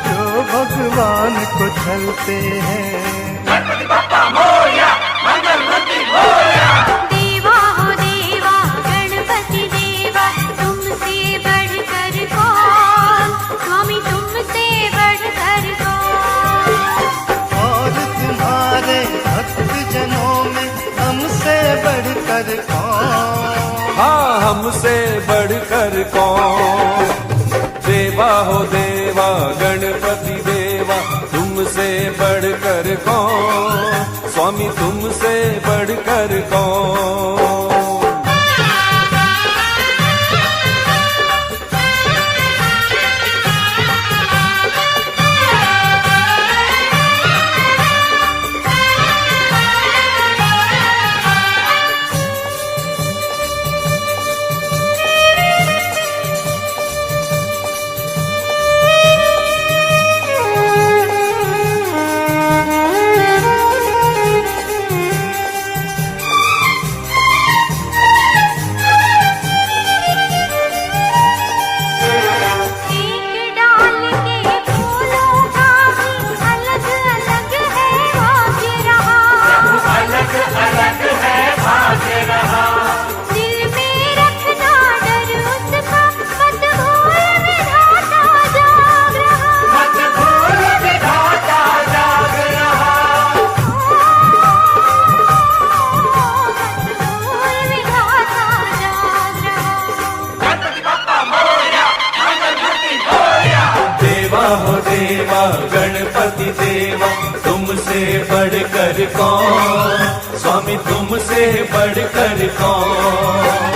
जो भगवान को छलते हैं। गणपति बप्पा मोरया मंगल मूर्ति मोरया। देवा हो देवा गणपति देवा तुमसे बढ़कर कौन। स्वामी तुमसे बढ़कर कौन। और तुम्हारे भक्त जनों में हमसे बढ़कर कौन। हाँ हमसे बढ़कर कौन। देवा हो देवा गणपति देवा तुमसे बढ़कर कौन। स्वामी तुमसे बढ़कर कौन। एक डाल के फूलों का भी अलग अलग है भाग रहा। अलग अलग है भाग रहा। दिल में रखना डर उसका मत भूल विधाता जाग रहा। मत भूल विधाता जाग रहा। मत भूल विधाता जाग रहा। गणपति बप्पा मोरया मंगल मूर्ति मोरया। देवा हो देवा गणपति देवा तुमसे बढ़कर कौन। स्वामी तुमसे बढ़कर कौन।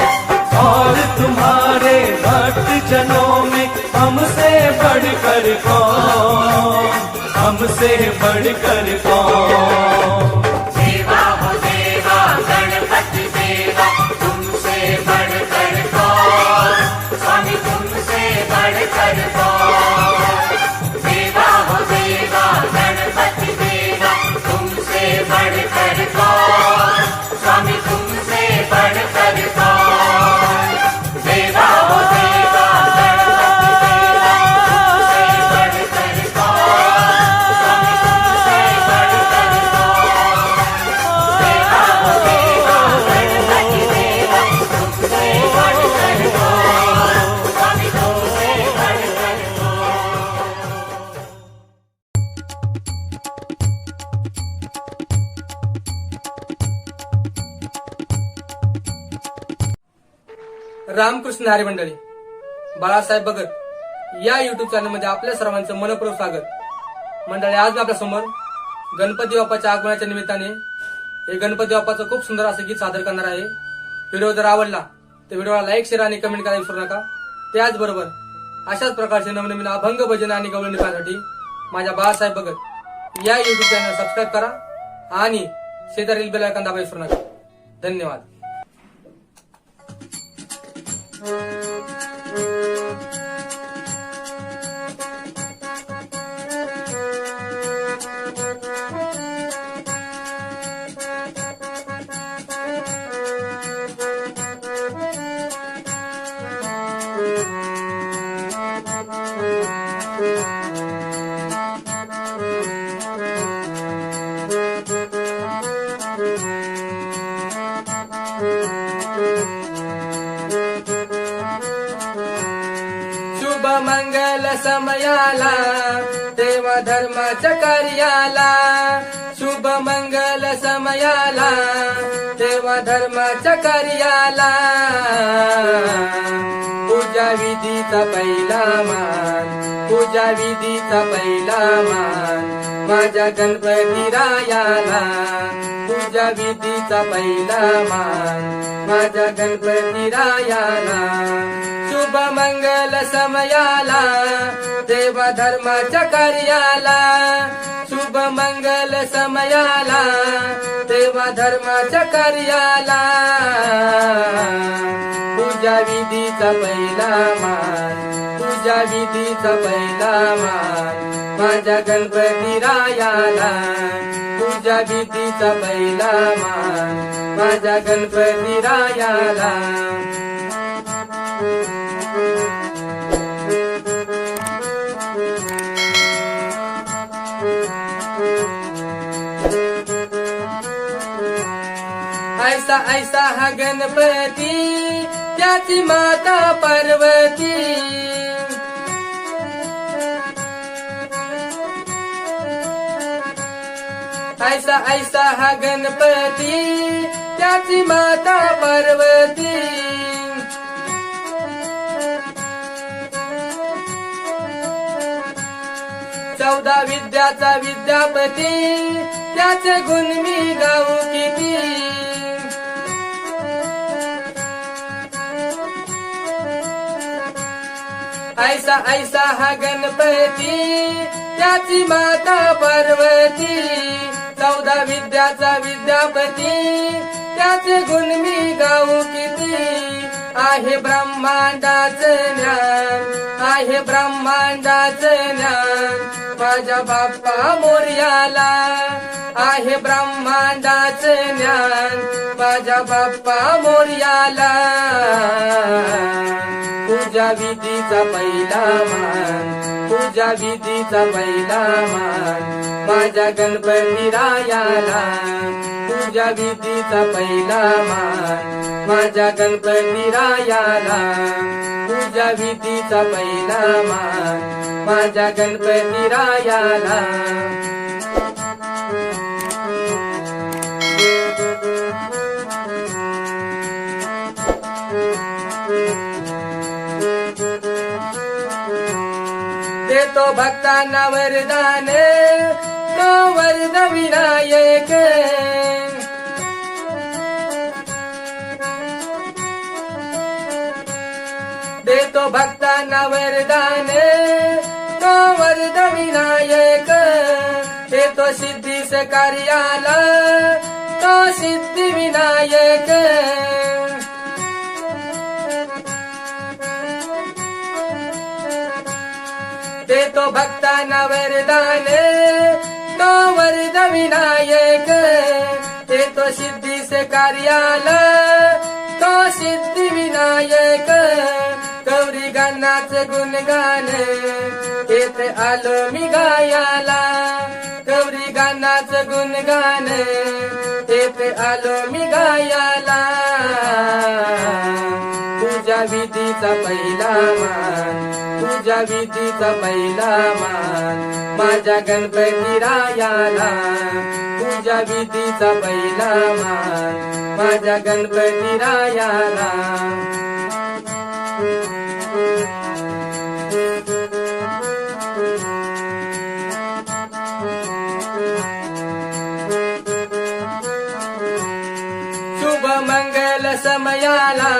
और तुम्हारे भक्त जनों में हमसे बढ़कर कौन। हमसे बढ़कर कौन। देवा हो देवा गणपति देवा तुमसे बढ़कर कौन। स्वामी तुमसे बढ़कर कौन। देवा हो देवा गणपति देवा तुमसे बढ़कर कौन। स्वामी तुमसे बढ़कर कौन। देवा हो देवा गणपति देवा तुमसे बढ़कर कौन। स्वामी तुमसे बढ़कर कौन। देवा हो देवा गणपति देवा तुमसे बढ़कर कौन। स्वामी तुमसे बढ़कर रामकृष्ण हरी मंडळी, बाळासाहेब भगत या युट्यूब चॅनल मध्ये आपल्या सर्वांचं मनपूर्वक स्वागत। मंडळी, आज मी आपल्या समोर गणपती बाप्पाच्या आगमनाच्या निमित्ताने हे गणपती बाप्पाचं खूप सुंदर असं गीत सादर करणार आहे। व्हिडिओ जर आवडला तर व्हिडिओला लाईक, शेअर आणि कमेंट करायला विसरू नका। त्याचबरोबर अशाच प्रकारचे नवनवीन अभंग भजन आणि गवळणी पाहण्यासाठी माझ्या बाळासाहेब भगत या युट्यूब चॅनल सबस्क्राईब करा आणि शेजारील बेल आयकॉन दाबायला विसरू नका। धन्यवाद। शुभ मंगल समयाला देवा सेवा धर्माच्या कार्याला शुभ मंगल समयाला सेवा धर्माच्या कार्याला पूजा विधीचा पहिला मान पूजा विधीचा पहिला मान माझ्या गणपती रायाला पूजा विधीचा पहिला मान माझ्या गणपती रायाला शुभ मंगल समयाला सेवा धर्माच्या कार्याला शुभ मंगल समयाला सेवा धर्माच्या कार्याला पूजा विधीचा पहिला मान पूजा विधीचा पहिला मान माझ्या गणपती रायाला पूजा विधीचा पहिला मान माझ्या गणपती रायाला ऐसा ऐसा हा गणपती त्याची माता पार्वती ऐसा ऐसा हा गणपती त्याची माता पार्वती चौदा विद्याचा विद्यापती त्याचे गुण मी गाऊ किती ऐसा ऐसा हा गणपती त्याची माता पार्वती चौदा विद्याचा विद्यापती त्याचे गुण मी गाऊ किती आहे ब्रह्मांडाचं ज्ञान आहे ब्रह्मांडाचं ज्ञान माझ्या बाप्पा मोरयाला आहे ब्रह्मांडाचं ज्ञान माझ्या बाप्पा मोरयाला पूजा विधीचा पहिला मान पूजा विधीचा पहिला मान माझ्या गणपती रायाला पूजा विधीचा पहिला मान माझ्या गणपती रायाला पूजा विधीचा पहिला मान माझ्या गणपती रायाला देतो भक्तांना वरदान तो वरद विनायक देतो भक्तांना वरदान तो वरद विनायक देतो सिद्धीस कार्याला तो सिद्धी विनायक देतो भक्तांना वरदान तो वरद विनायक देतो सिद्धीस कार्याला तो सिद्धी विनायक गौरी गाण्याचं गुणगान येथे आलो मी गायाला गौरी गाण्याचं गुणगान येथे आलो मी गायाला पूजा विधीचा पहिला मान पूजा विधीचा पहिला मान माझ्या गणपती रायाला पूजा विधीचा पहिला मान माझ्या गणपती रायाला शुभ मंगल समयाला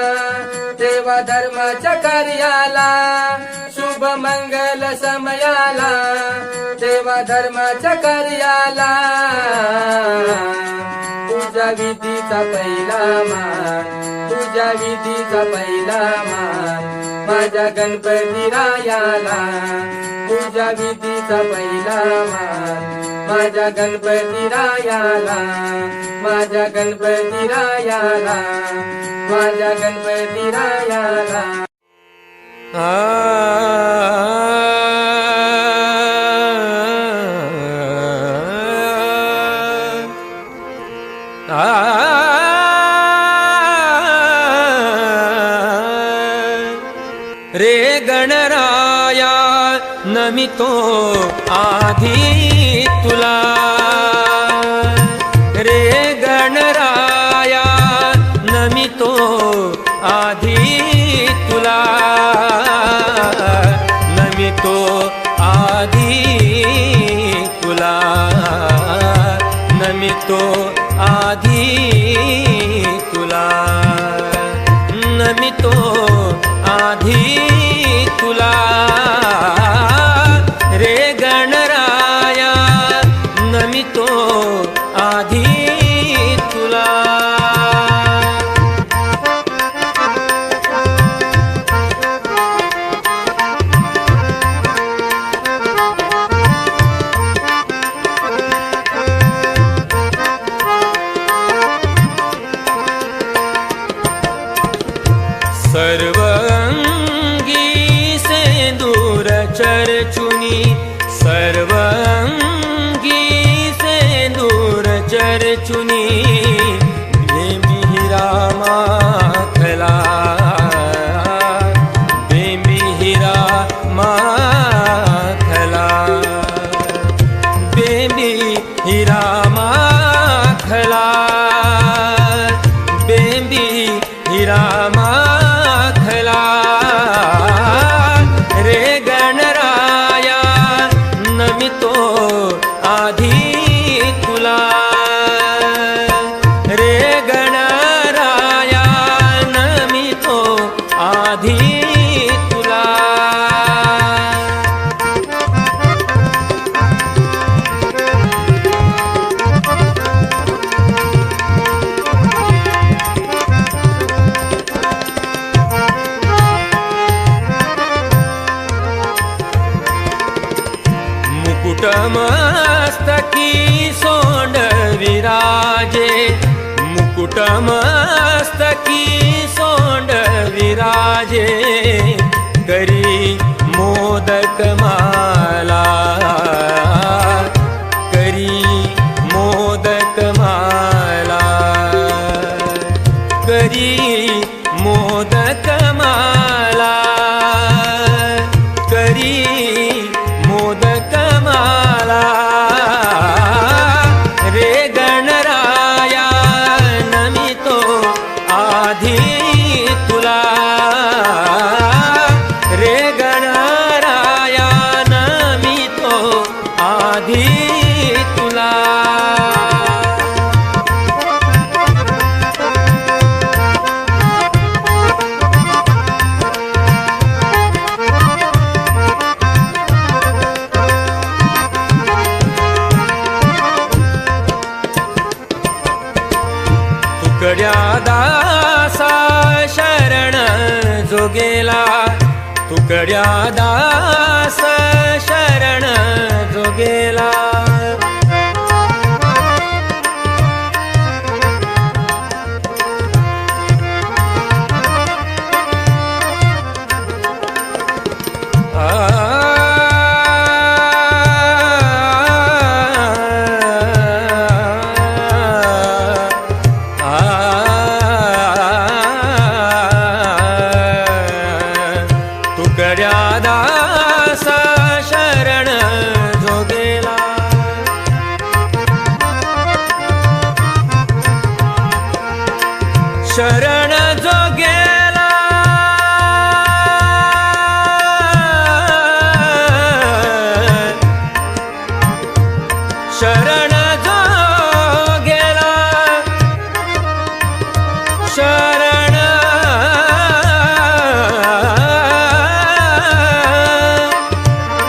सेवा धर्माच्या कार्याला शुभ मंगल समयाला सेवा धर्माच्या कार्याला पूजा विधीचा पहिला मान पूजा विधीचा पहिला मान माझ्या गणपती रायाला पूजा विधीचा पहिला मान माझ्या गणपती रायाला माझ्या गणपती रायाला माझ्या गणपती रायाला रे गणराया नमितो आधी तुला रे गणराया नमितो आधी तुला नमितो आधी तुला नमितो आधी तुला नमितो आधी तुला रे गणराया नमितो आधी तुला सर्वांगी सेंदूर चरचुनी सर्वांगी सेंदूर चरचुनी बेंबी रामा खला बेंबी रामा खला बेंबी रामा खला बेंबी रामा रे गणराया नमितो आधी तुला रे गणराया नमितो आधी तुला मुकुटमस्तकी सोंड विराजे मुकुटमस्तकी सोंड विराजे करी मोदक माला करी मोदक माला करी मोदक माला करी मोदक माला रे गणराया नमितो आधी तुला रे गणराया नमितो आधी तुला तुकड्या दासा शरण जोगेला तुकड्या दास शरण जोगेला तुकड्या दास शरण जोगेला शरण जोगेला शरण जोगेला शरण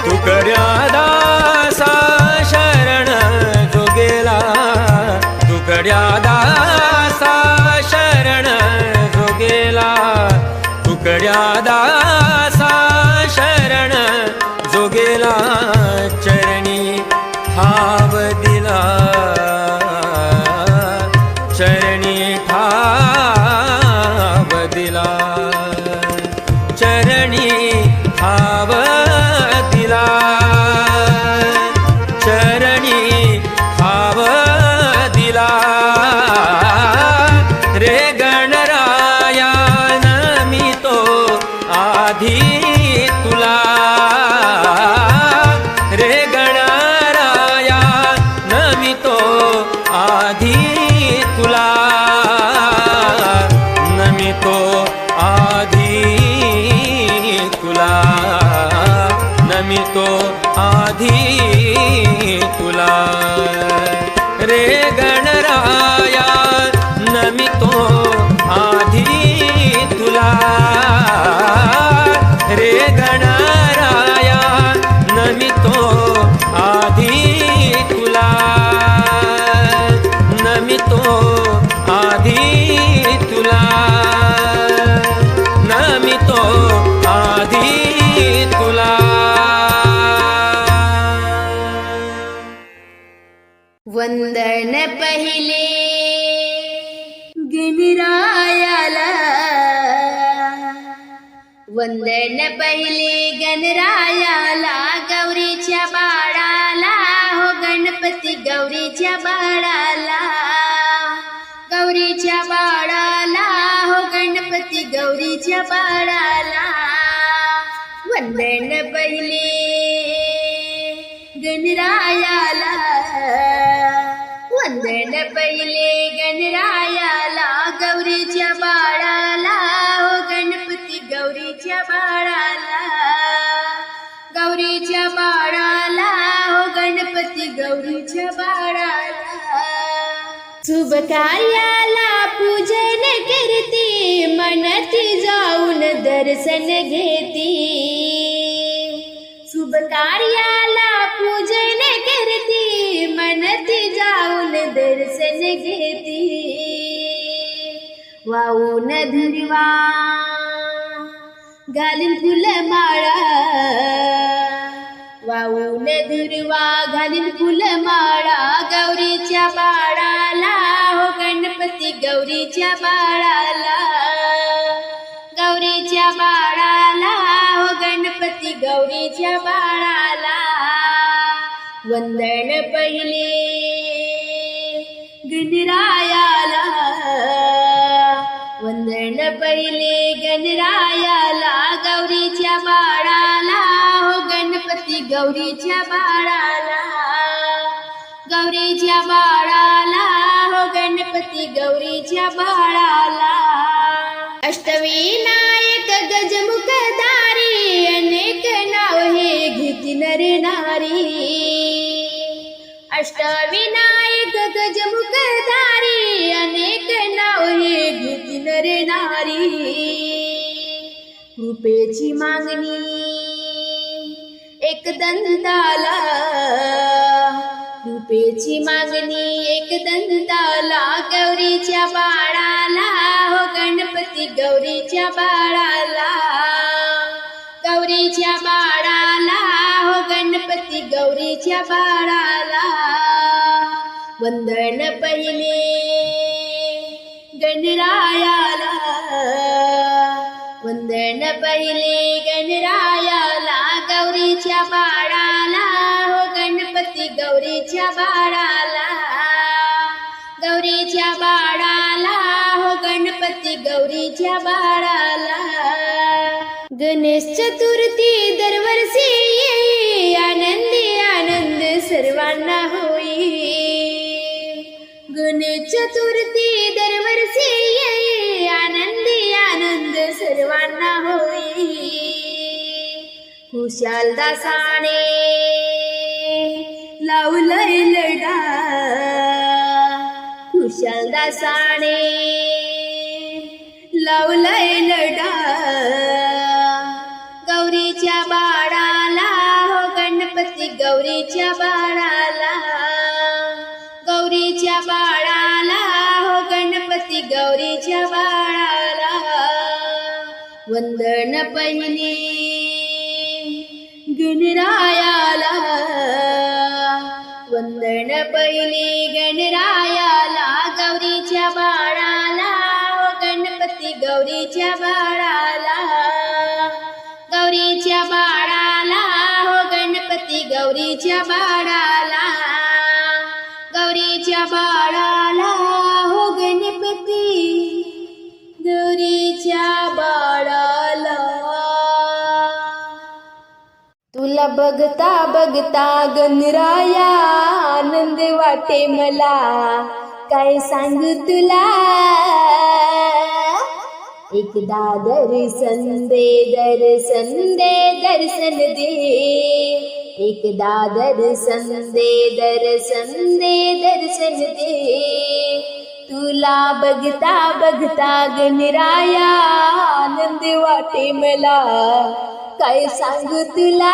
तुकड्या दासा शरण जोगेला तुकड्या दासा शरण जोगेला तुकड्या दासा शरण जोगेला चरणी ठाव दिला चरणी ठाव दिला चरणी ठाव दिला चरणी ठाव दिला रे गणराया नमितो आधी तुला गणरायाला वंदन पहिले गणरायाला गौरीच्या बाळाला हो गणपती गौरीच्या बाळाला गौरीच्या बाळाला हो गणपती गौरीच्या बाळाला वंदन पहिले गणरायाला वंदन पहिले गणरायाला गौरीच्या बाळाला हो गणपती गौरीच्या बाळाला गौरीच्या बाळाला हो गणपती गौरीच्या बाळाला शुभ कार्याला पूजन करते मनती जाऊन दर्शन घेते शुभ कार्याला पूजन करते मनती जाऊन दर्शन घेते वाऊन धुरवा घालून फुलमाळा वाऊन धुरवा घालून फुलमाळा गौरीच्या बाळाला हो गणपती गौरीच्या बाळाला गौरीच्या बाळाला हो गणपती गौरीच्या बाळाला वंदन पहिले गणरायाला वंदन पहिले गणरायाला गौरीच्या बाळाला हो गणपती गौरीच्या बाळाला गौरीच्या बाळाला हो गणपती गौरीच्या बाळाला अष्टविनायक गजमुखधारी अनेक नाव हे घेती नर नारी अष्टविनायक गजमुखधारी अनेक नाव हे घेती नर नारी कृपेची मागणी एक दंताला कृपेची मागणी एक दंताला गौरीच्या बाळाला हो गणपती गौरीच्या बाळाला गौरीच्या बाळाला हो गणपती गौरीच्या बाळाला वंदन पहिले गणरायाला वंदन पहिले गणरायाला गौरीच्या बाळाला हो गणपती गौरीच्या बाळाला गौरीच्या बाळाला हो गणपती गौरीच्या बाळाला गणेश चतुर्थी दरवर्षी येई आनंदी आनंद सर्वांना होई गणेश चतुर्थी दरवर्षी येई आनंदी आनंद सर्वांना होई खुशाल दासाने लावलंय लढा खुशाल दासाने लावलंय लढा गौरीच्या बाळाला हो गणपती गौरीच्या बाळाला गौरीच्या बाळाला हो गणपती गौरीच्या बाळाला वंदन पहिली गणरायाला वंदन पहिली गणरायाला गौरीच्या बाळाला हो गणपती गौरीच्या बाळाला गौरीच्या बाळाला हो गणपती गौरीच्या बाळाला गौरीच्या बाळाला हो गणपती गौरीच्या बाळाला तुला बघता बघता गणराया आनंद वाटे मला काय सांगू तुला एकदा दर्शन दे दर्शन दे दर्शन दे एकदा दर्शन दे दर्शन दे दर्शन दे तुला बघता बघता गणराया आनंद वाटे मला काय सांगू तुला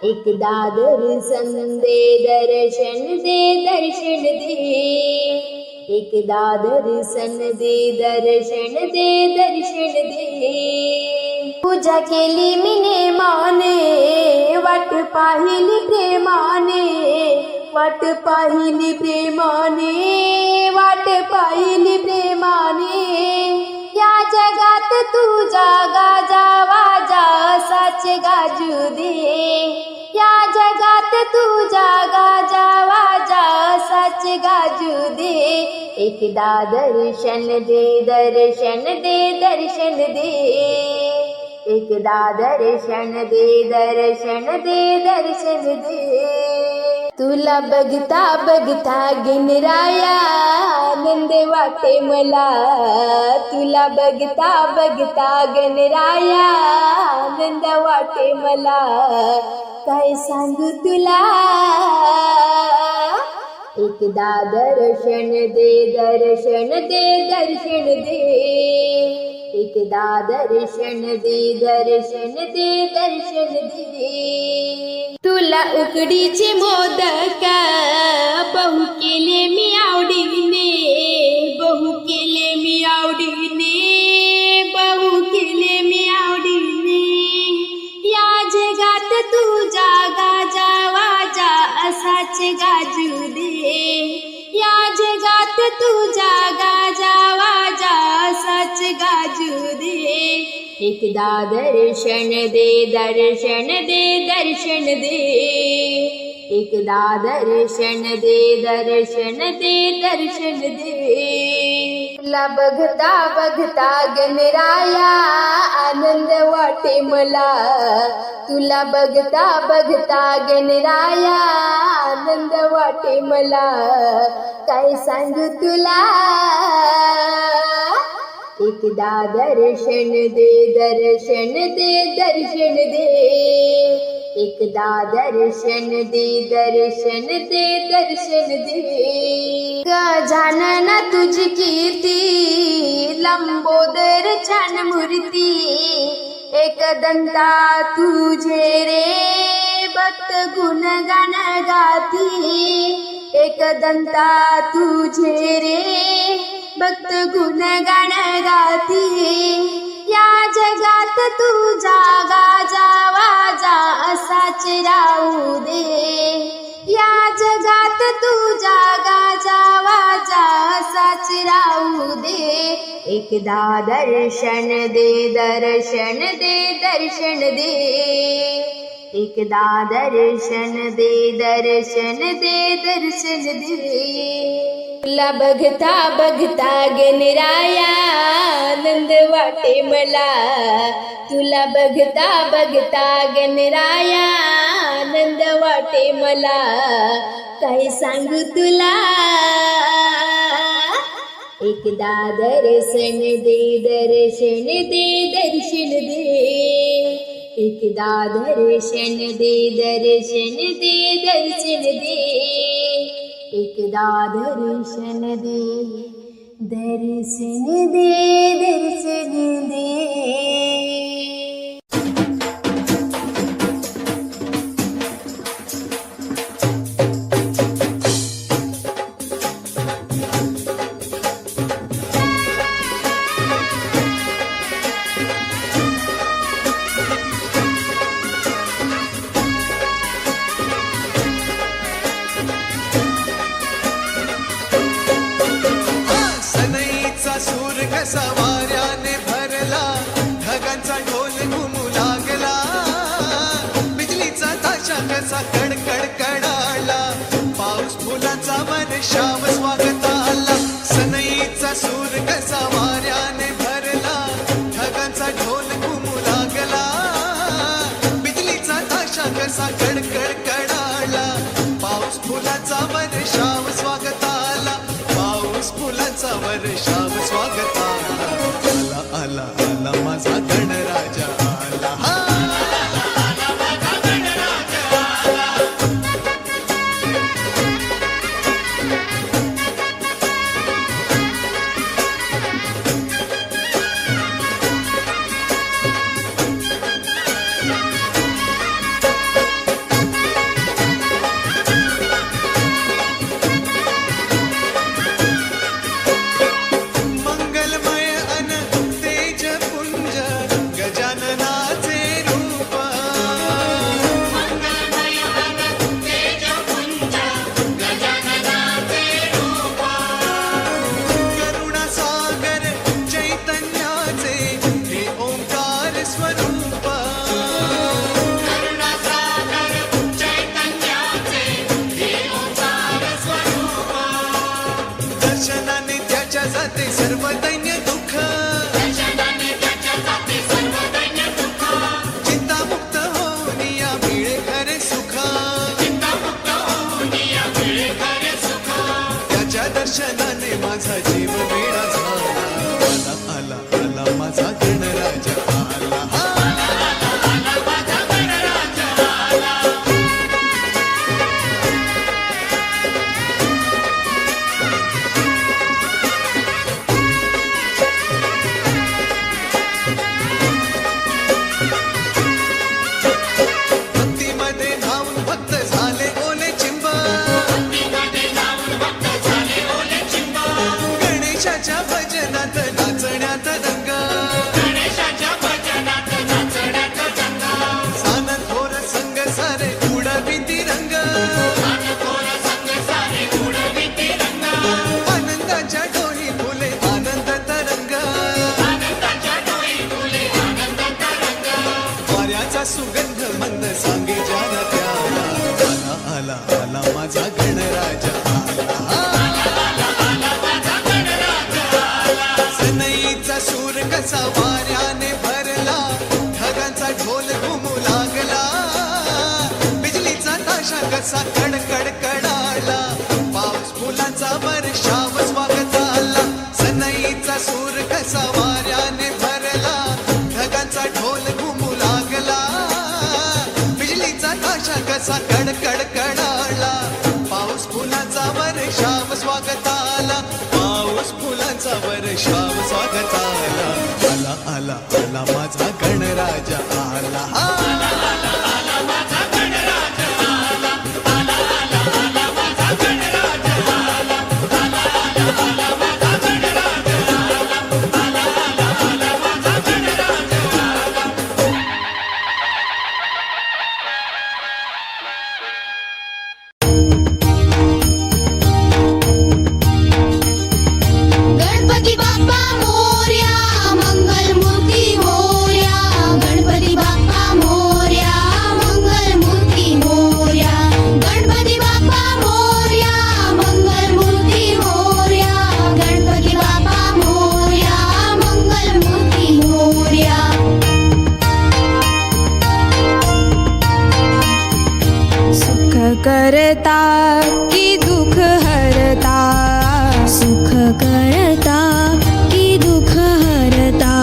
एकदा दर्शन दे दर्शन दे दर्शन दे एकदा दर्शन दे दर्शन दे दर्शन दे पूजा केली मीने माने वाट पाहिली प्रेमाने वाट पाहिली प्रेमाने वाट तुझा गाजा वाजा सच गाजू दे एकदा दर्शन दे दर्शन दे दर्शन दे एकदा दर्शन दे दर्शन दे दर्शन दे तुला बघता बघता गिनराया आनंद वाटे मला तुला बघता बघता गणराया आनंद वाटे मला काय सांगू तुला एकदा दर्शन दे दर्शन दे दर्शन दे एकदा दर्शन दे दर्शन दे दर्शन दे तुला उकडीचे मोदक बहु केले मी आवडीने बहु केले मी आवडीने बहु केले मी आवडीने या जगात तुझा गाजा वाजा असाच गाजू दे या जगात तुझा गाजा वाजा असाच गाजू दे एकदा दर्शन दे दर्शन दे दर्शन दे एकदा दर्शन दे दर्शन दे दर्शन दे तुला बघता बघता गणराया आनंद वाटे मला तुला बघता बघता गणराया आनंद वाटे मला काय सांगू तुला एकदा दर्शन दे दर्शन दे दर्शन दे एकदा दर्शन दे दर्शन दे दर्शन दे गजानन तुझी कीर्ती लंबोदर छान मूर्ती एकदंता तुझे रे भक्त गुणगान गाती एकदंता तुझे रे भक्त गुणगान गाती या जगात तुझा गाजा वाजा असाच राहू दे या जगात तुझा गाजा वाजा असाच राहू दे एकदा दर्शन दे दर्शन दे दर्शन दे एकदा दर्शन दे दर्शन दे दर्शन दे तुला बघता बघता गणराया आनंद वाटे मला तुला बघता बघता गणराया आनंद वाटे मला काय सांगू तुला एकदा दर्शन दे दर्शन दे दर्शन दे एकदा दर्शन दे दर्शन दे दर्शन दे एकदा दर्शन दे दर्शन दे दर्शन दे सवाऱ्याने भरला ढगांचा ढोल घुमू लागला बिजलीचा ताशा कसा कडकड कडाला पाऊस फुलाचा वर्षाव स्वागताला सनईचा सूर कसा वाऱ्याने भरला ढगांचा ढोल घुमू लागला बिजलीचा ताशा कसा कडकड कडाला पाऊस फुलाचा वर्षाव स्वागताला पाऊस फुलाचा वर्षाव स्वागताला आला आला माझा गणराजा आला दर्शनाने त्याच्या जाते सर्व दैन्य दुःख चिंतामुक्त होऊन या मिळे खरे सुख त्याच्या दर्शनाने माझा जीव वेडा झाला आला आला आला माझा गणराजा आला भक्तीमध्ये धावून भक्त झाले ओले चिंब गणेशाच्या भजनात नाचण्यात रंग सानंद थोर संग सारे उडवी तिरंग आनंदाच्या डोही फुले आनंद तरंग वाऱ्याचा सुगंध मंद सांगे जाना त्याला आला आला आला माझा गणराजा सनईचा सूर कसा वाऱ्याने भरला ढगांचा ढोल घुमू लागला बिजलीचा ताशा कसा कडकड कडाला पाऊस फुलांचा वर्षाव स्वागत आला सनईचा सूर कसा वाऱ्याने भरला ढगांचा ढोल घुमू लागला बिजलीचा ताशा कसा कडकड कडाला पाऊस फुलांचा वर्षाव स्वागत आला पाऊस फुलांचा वर्षाव स्वागत आला आला आला आला माझा गणराजा आला गणपती बाप्पा मोरया मंगल मूर्ती मोरया गणपती बाप्पा मोरया मंगल मूर्ती मोरया गणपती बाप्पा मोरया मंगल मूर्ती मोरया गणपती बाप्पा मोरया मंगल मूर्ती मोरया सुख करता की दुःख हरता सुख करता की दुःख हरता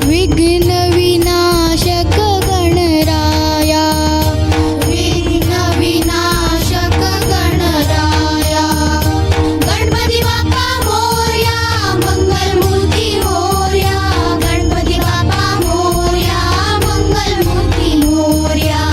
विघ्न विनाशक गणराया विघ्न विनाशक गणराया गणपती बाप्पा मोरया मंगल मूर्ती मोरया गणपती बाप्पा मोरया मंगल मूर्ती मोरया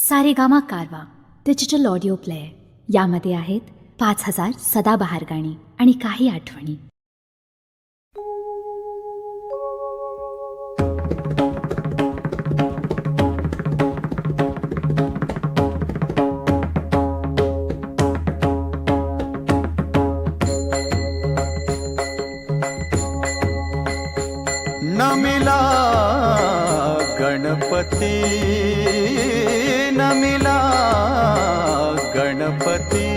सारेगामा कारवा डिजिटल ऑडिओ प्लेअर. यामध्ये आहेत 5000 सदाबहार गाणी आणि काही आठवणी. नमिला गणपती नमिला गणपती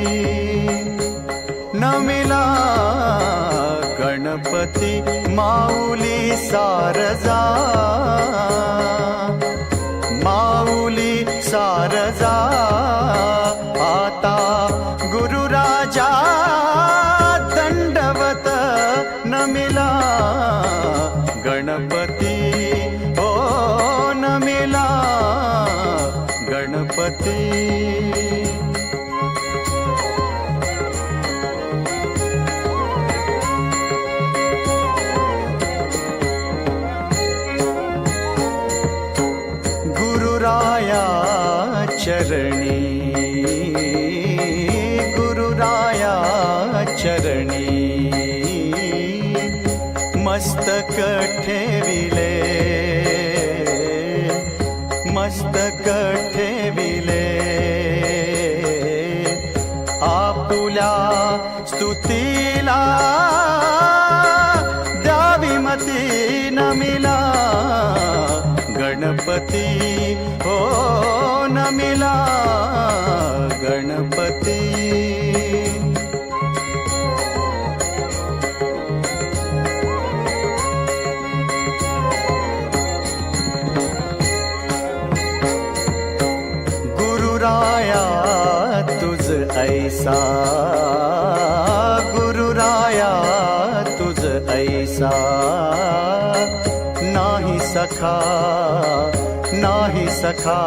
नमिला गणपती माऊली सारजा माऊली सारजा आता गुरुराजा दंडवत नमिला गणपती ओ नमिला गणपती. गुरुराया चरणी गुरुराया चरणी मस्तक ठेविले मस्तक ठेविले आपुल्या स्तुतीला द्यावी मती नमिला गणपती हो नमिला गणपती. गुरुराया तुझ ऐसा गुरुराया तुझ ऐसा नाही सखा नाही सखा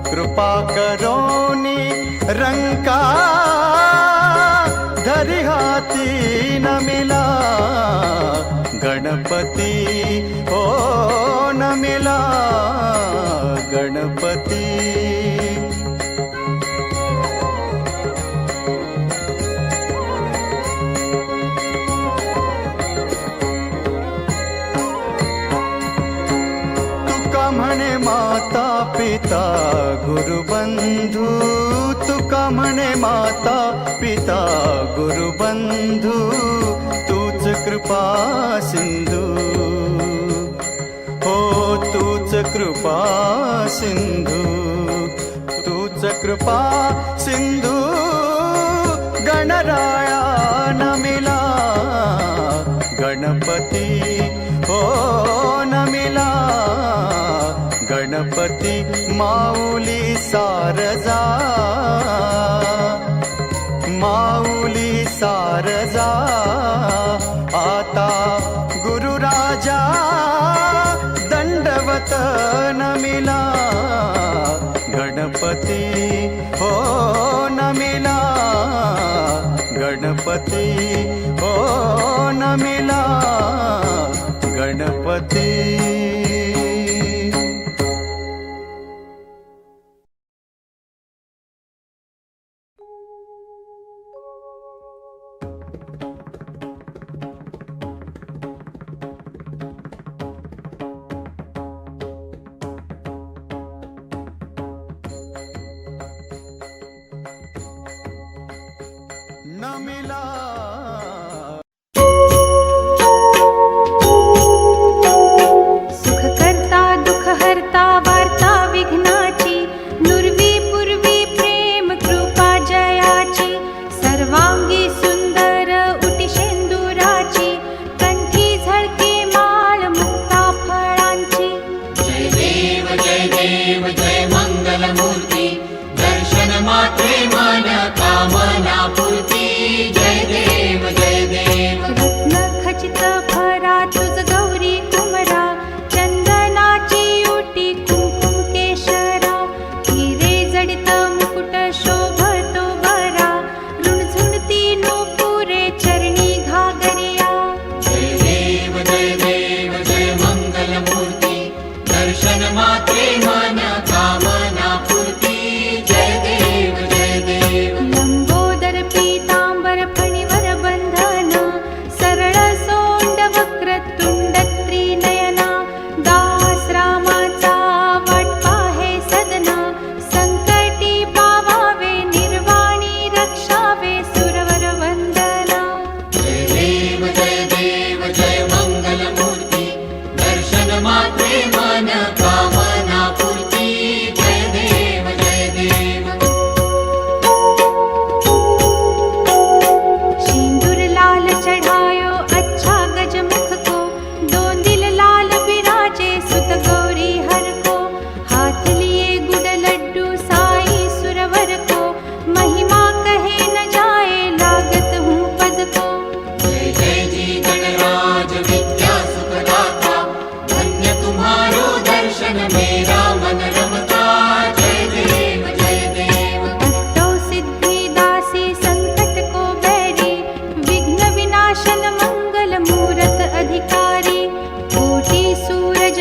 कृपा करोनी रंका धरी हाती नमिला गणपती ओ नमिला गणपती. तुका म्हणे माता पिता गुरुबंधू तुका म्हणे माता पिता गुरुबंधू तूच कृपा सिंधू हो तूच कृपा सिंधू तूच कृपा सिंधू गणराया नमिला गणपती हो नमिला गणपती माऊली सारजा माऊली सारजा आता गुरुराजा दंडवत नमिला गणपती हो नमिला गणपती हो नमिला गणपती. नमिला सुख करता दुःख हरता वार्ता विघ्नाची नुरवी पूर्वी प्रेम कृपा जयाची सर्वांगी सुंदर उटी शेंदुराची कंठी झळके माळ मुक्ता फळांची. जय देव जय मंगल मूर्ती दर्शन मात्रे मन कामना पूर्ती. जय देव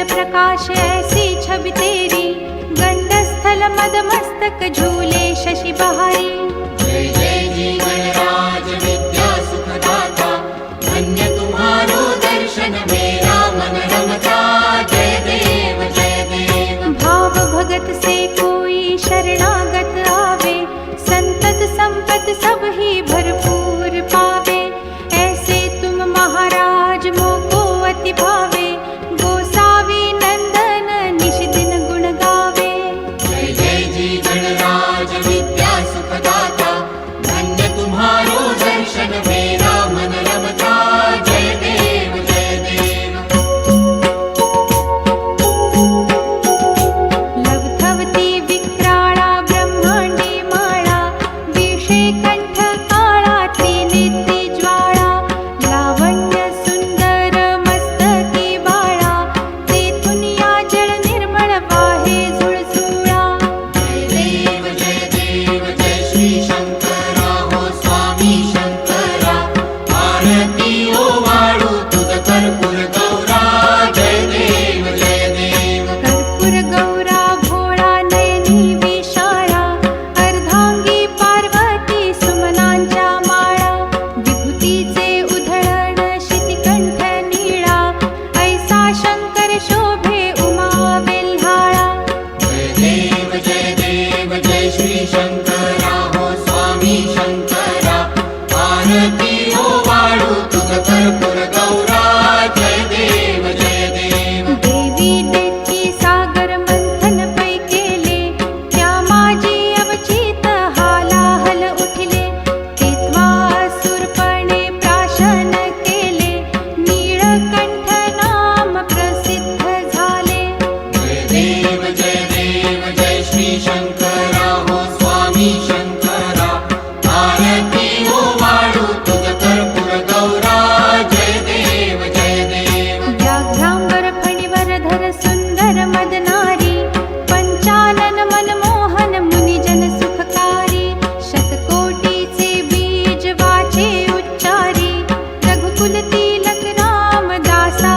प्रकाश ऐसी छवि तेरी, गंडस्थल मद मस्तक झूले शशि बहारी। जय जय जी गणराज विद्या सुखदाता, धन्य तुम्हारो दर्शन मेरा मन रमता। जय देव जय देव। भाव भगत से कोई शरणागत आवे, संतत संपत सब ही भरपूर पावे। ऐसे तुम महाराज मोको अति भावे, गोसावी नंदन निश दिन गुण गावे। जय जय जी गणराज विद्या सुखदाता, धन्य तुम्हारो दर्शन मेरा मन रमता। जय देव जय देव। लवथवती विक्राळा ब्रह्मांडी माळा, विषे कंठ काळा त्रिनेत्री ज्वाळा। लावण्य सुंदर मस्तकी बाळा, तेथून या जळ निर्मळ वाहे झुळझुळा। जय देव जय श्री शंकरा हो स्वामी शंकरा, आरती ओ वाळू तुझ कर्पूर गौरा। जय देव जय देव। कर्पूर गौरा भोळा नयनी विशाळा, अर्धांगी पार्वती सुमनांच्या माळा। विभूतीचे उधळण शितिकंठ नीळा, ऐसा शंकर शोभे उमा वेल्हाळा। जय देव जय श्री शंकरा हो स्वामी शंकरा, आरती ओ वाळू तुझ कर्पूर गौरा। जय देव जय देव। देवी देती सागर मंथन पै केले, त्या माझी अवचित हालाहल उठले। तेथवा असुरपणे प्राशन केले, नीळकंठ नाम प्रसिद्ध झाले। जय देव जय श्री शंकरा हो स्वामी शंकरा, आरती ओ वाळू तुझ कर्पूर गौरा। जय देव जय देव। व्याघ्रांबर फणीवर धर सुंदर मदनारी, पंचानन मनमोहन मुनिजन सुखकारी। शतकोटीचे बीज वाचे उच्चारी, रघुकुल तिलक राम दासा